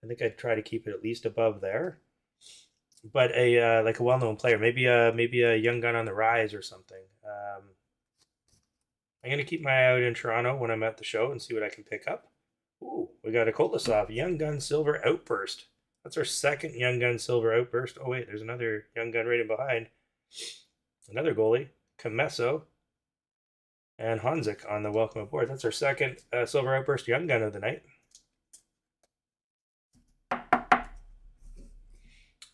I think I'd try to keep it at least above there. But a like a well-known player, maybe a Young Gun on the rise or something. I'm gonna keep my eye out in Toronto when I'm at the show and see what I can pick up. Ooh, we got a Kolosov Young Gun Silver Outburst. That's our second Young Gun Silver Outburst. Oh wait, there's another Young Gun right in behind. Another goalie, Camesso, And Hanzik on the welcome aboard. That's our second Silver Outburst Young Gun of the night.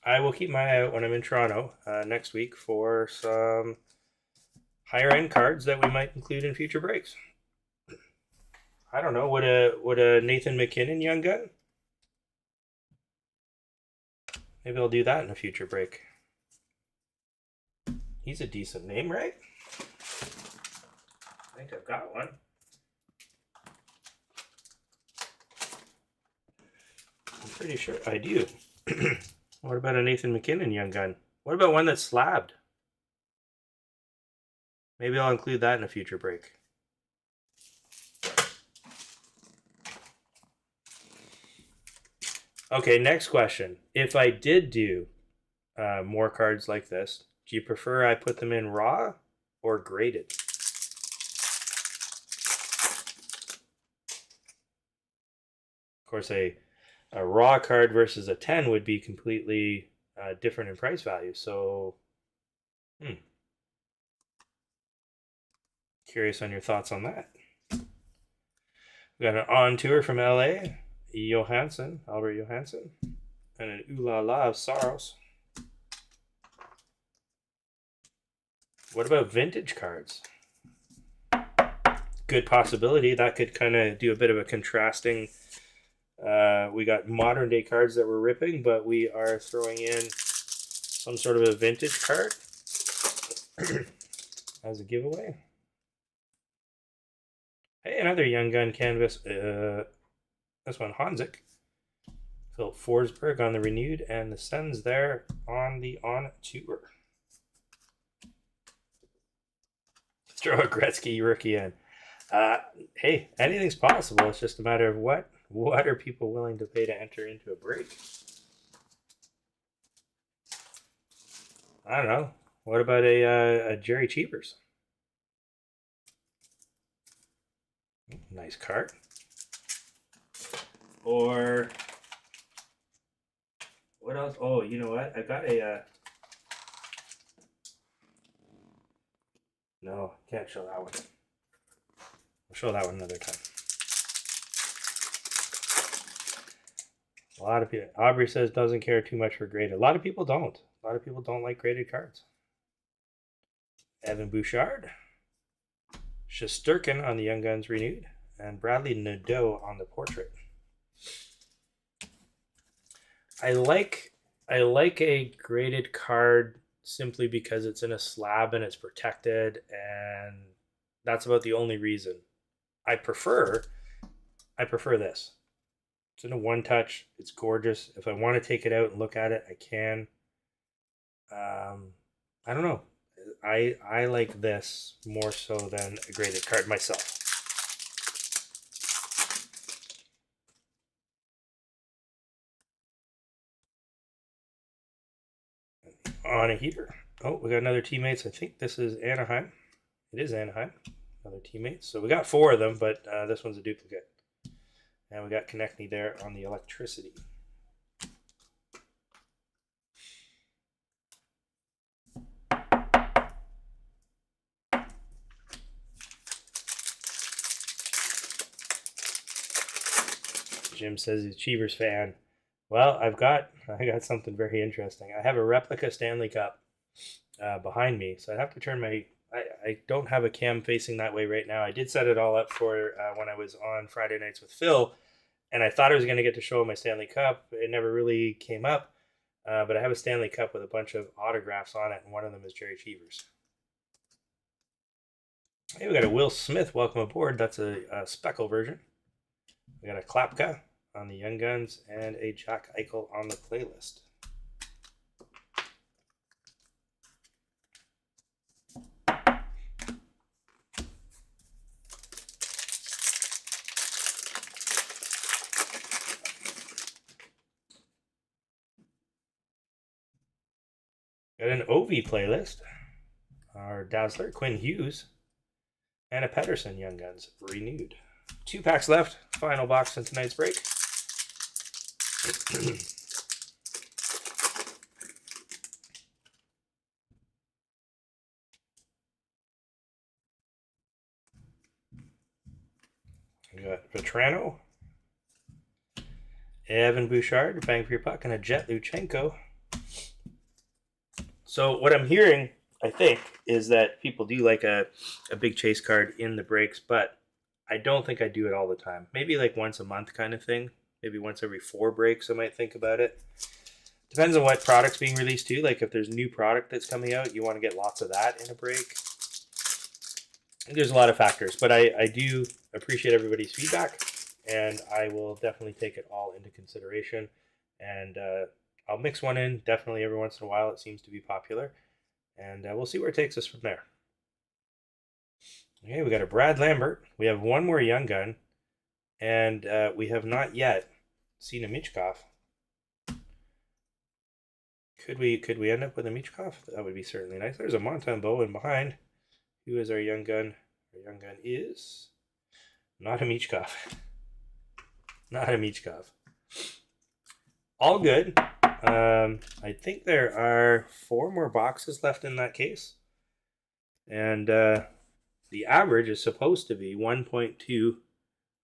I will keep my eye out when I'm in Toronto next week for some higher end cards that we might include in future breaks. I don't know. Would a Nathan McKinnon Young Gun? Maybe I'll do that in a future break. He's a decent name, right? I think I've got one. I'm pretty sure I do. What about a Nathan McKinnon Young Gun? What about one that's slabbed? Maybe I'll include that in a future break. Okay, next question. If I did do more cards like this, do you prefer I put them in raw or graded? Of course, a raw card versus a 10 would be completely different in price value. So, curious on your thoughts on that. We got an on tour from LA, Albert Johansson, and an Ooh La La of Saros. What about vintage cards? Good possibility. That could kind of do a bit of a contrasting. We got modern day cards that we're ripping, but we are throwing in some sort of a vintage card as a giveaway. Hey, another Young Gun canvas. This one, Hanzik. Phil Forsberg on the renewed, and the Sens there on the on tour. Throw a Gretzky rookie in. Hey, anything's possible. It's just a matter of what are people willing to pay to enter into a break? I don't know. What about a Jerry Cheevers? Nice card. Or what else? Oh, you know what? I got a. No, can't show that one. I'll show that one another time. A lot of people. Aubrey says doesn't care too much for graded. A lot of people don't. A lot of people don't like graded cards. Evan Bouchard, Shesterkin on the Young Guns renewed, and Bradley Nadeau on the portrait. I like a graded card simply because it's in a slab and it's protected, and that's about the only reason. I prefer this. It's in a one touch. It's gorgeous. If I want to take it out and look at it, I can. I don't know. I like this more so than a graded card myself. On a heater. Oh, we got another teammates. I think this is Anaheim. It is Anaheim. Another teammates. So we got 4 of them, but this one's a duplicate. And we got Konechny there on the electricity. Jim says he's a Cheevers fan. Well, I got something very interesting. I have a replica Stanley Cup behind me, so I have to turn my. I don't have a cam facing that way right now. I did set it all up for when I was on Friday nights with Phil, and I thought I was going to get to show my Stanley Cup. It never really came up, but I have a Stanley Cup with a bunch of autographs on it, and one of them is Jerry Cheevers. Hey, we got a Will Smith. Welcome aboard. That's a speckle version. We got a Klapka on the Young Guns and a Jack Eichel on the playlist. Got an Ovi playlist. Our Dazzler, Quinn Hughes, and a Pedersen Young Guns renewed. 2 packs left. Final box in tonight's break. We got Vetrano, Evan Bouchard, bang for your puck, and a Jet Luchenko. So what I'm hearing, I think, is that people do like a big chase card in the breaks, but I don't think I do it all the time. Maybe like once a month kind of thing. Maybe once every 4 breaks I might think about it. Depends on what product's being released too. Like if there's new product that's coming out, you want to get lots of that in a break. There's a lot of factors, but I do appreciate everybody's feedback, and I will definitely take it all into consideration. And I'll mix one in definitely every once in a while. It seems to be popular, and we'll see where it takes us from there. Okay, we got a Brad Lambert. We have one more Young Gun, and we have not yet seen a Michkov. Could we end up with a Michkov? That would be certainly nice. There's a Montembeault in behind. Who is our Young Gun? Our Young Gun is not a Michkov. Not a Michkov. All good. I think there are 4 more boxes left in that case. And the average is supposed to be 1.2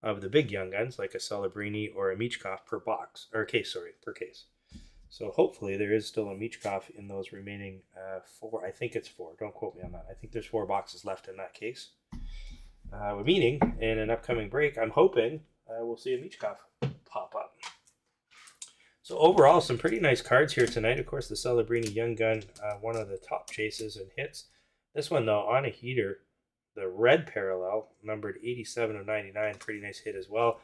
of the big Young Guns, like a Celebrini or a Michkov per box. Or case, sorry, per case. So hopefully there is still a Michkov in those remaining 4. I think it's 4. Don't quote me on that. I think there's 4 boxes left in that case. Meaning, in an upcoming break, I'm hoping we'll see a Michkov pop up. So overall, some pretty nice cards here tonight. Of course, the Celebrini Young Gun, one of the top chases and hits. This one, though, on a heater, the red parallel, numbered 87 of 99, pretty nice hit as well.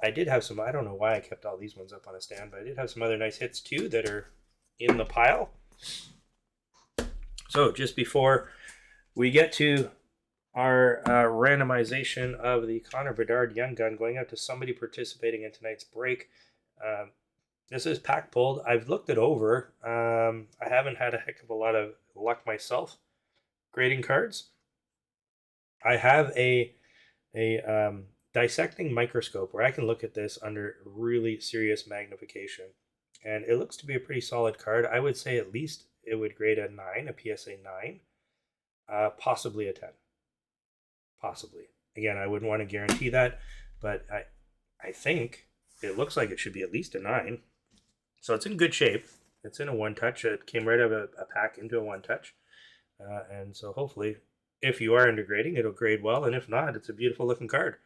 I did have some, I don't know why I kept all these ones up on a stand, but I did have some other nice hits too that are in the pile. So just before we get to our randomization of the Connor Bedard Young Gun going out to somebody participating in tonight's break, this is pack pulled. I've looked it over. I haven't had a heck of a lot of luck myself grading cards. I have a dissecting microscope where I can look at this under really serious magnification, and it looks to be a pretty solid card. I would say at least it would grade a 9, a PSA 9, possibly a 10. Possibly. Again, I wouldn't want to guarantee that, but I think it looks like it should be at least a 9. So it's in good shape. It's in a one-touch. It came right out of a pack into a one-touch. And so hopefully, if you are into grading, it'll grade well. And if not, it's a beautiful looking card.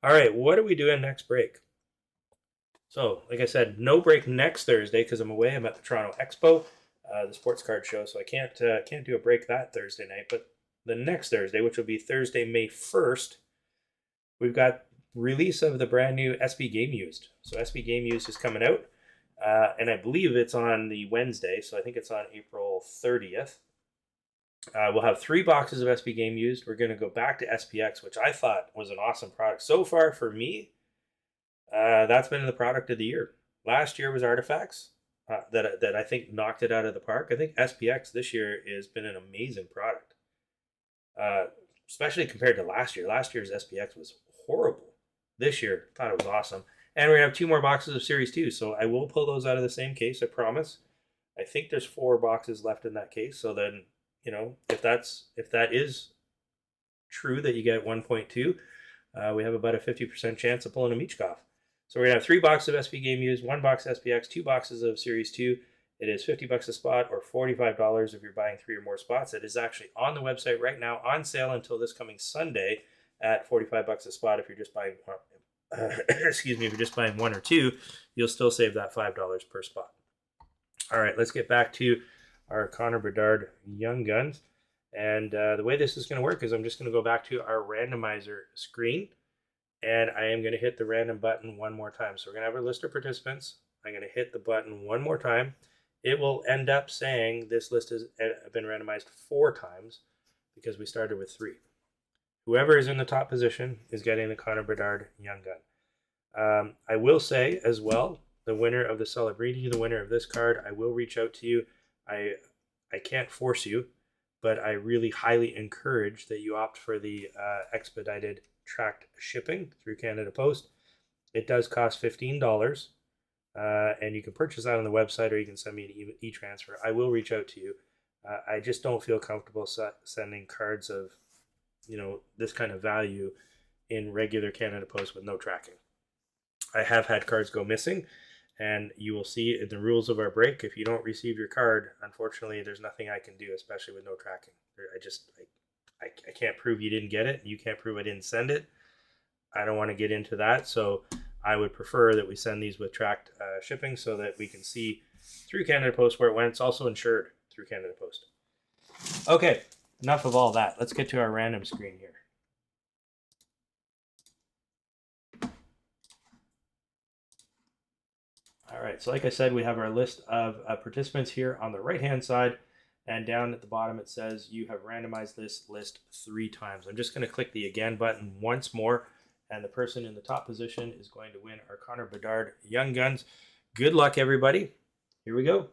All right, what are we doing next break? So, like I said, no break next Thursday because I'm away. I'm at the Toronto Expo, the sports card show. So I can't do a break that Thursday night. But the next Thursday, which will be Thursday, May 1st, we've got release of the brand new SB Game Used. So SB Game Used is coming out. And I believe it's on the Wednesday. So I think it's on April 30th. We'll have 3 boxes of SB Game Used. We're going to go back to SPX, which I thought was an awesome product. So far for me, that's been the product of the year. Last year was Artifacts that I think knocked it out of the park. I think SPX this year has been an amazing product, especially compared to last year. Last year's SPX was horrible. This year, I thought it was awesome. And we're going to have 2 more boxes of Series 2, so I will pull those out of the same case, I promise. I think there's 4 boxes left in that case, so then, you know, if that is true that you get 1.2, we have about a 50% chance of pulling a Michkov. So we're going to have 3 boxes of SB Game Used, 1 box SPX, 2 boxes of Series 2. It is $50 a spot or $45 if you're buying 3 or more spots. It is actually on the website right now on sale until this coming Sunday at $45 a spot. If you're just buying, if you're just buying 1 or 2, you'll still save that $5 per spot. All right, let's get back to our Connor Bedard Young Guns. And the way this is going to work is I'm just going to go back to our randomizer screen, and I am going to hit the random button one more time. So we're going to have our list of participants. I'm going to hit the button one more time. It will end up saying this list has been randomized 4 times because we started with 3. Whoever is in the top position is getting the Connor Bedard Young Gun. I will say as well, the winner of the Celebrini, the winner of this card, I will reach out to you. I can't force you, but I really highly encourage that you opt for the expedited tracked shipping through Canada Post. It does cost $15, and you can purchase that on the website, or you can send me an e-transfer. I will reach out to you. I just don't feel comfortable sending cards of, you know, this kind of value in regular Canada Post with no tracking. I have had cards go missing, and you will see in the rules of our break, if you don't receive your card, unfortunately, there's nothing I can do, especially with no tracking. I can't prove you didn't get it. You can't prove I didn't send it. I don't want to get into that, so I would prefer that we send these with tracked shipping so that we can see through Canada Post where it went. It's also insured through Canada Post. Okay, enough of all that. Let's get to our random screen here. All right, so like I said, we have our list of participants here on the right-hand side, and down at the bottom it says you have randomized this list 3 times. I'm just going to click the again button once more, and the person in the top position is going to win our Connor Bedard Young Guns. Good luck, everybody. Here we go.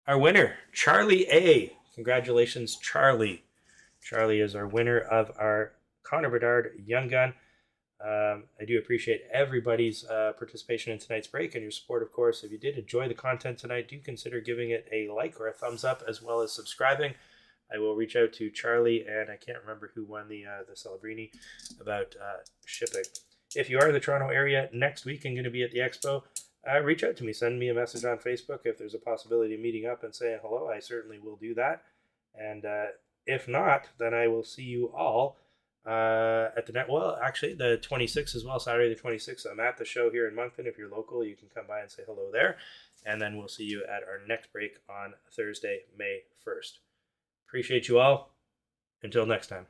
Our winner, Charlie A. Congratulations, Charlie. Charlie is our winner of our Connor Bedard Young Gun. I do appreciate everybody's participation in tonight's break and your support, of course. If you did enjoy the content tonight, do consider giving it a like or a thumbs up, as well as subscribing. I will reach out to Charlie, and I can't remember who won the Celebrini, about shipping. If you are in the Toronto area next week and going to be at the expo, reach out to me. Send me a message on Facebook if there's a possibility of meeting up and saying hello. I certainly will do that. And if not, then I will see you all at the net. Well, actually, the 26th as well, Saturday the 26th. I'm at the show here in Moncton. If you're local, you can come by and say hello there. And then we'll see you at our next break on Thursday, May 1st. Appreciate you all. Until next time.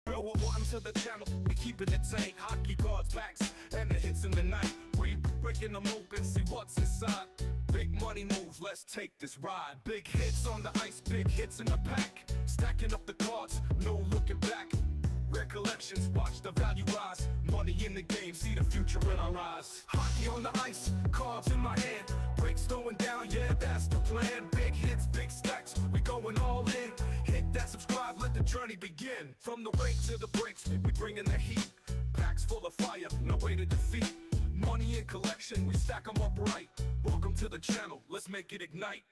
Welcome to the channel. We keeping it tight. Hockey cards, backs, and the hits in the night. We breaking them open, see what's inside. Big money moves, let's take this ride. Big hits on the ice, big hits in the pack. Stacking up the cards, no looking back. Rare collections, watch the value rise. Money in the game, see the future in our eyes. Hockey on the ice, cards in my hand. Breaks going down, yeah, that's the plan. Big hits, big stacks, we going all in. Hit that subscribe, let the journey begin. From the wake to the breaks, we bringing the heat. Packs full of fire, no way to defeat. Money in collection, we stack them up right. Welcome to the channel, let's make it ignite.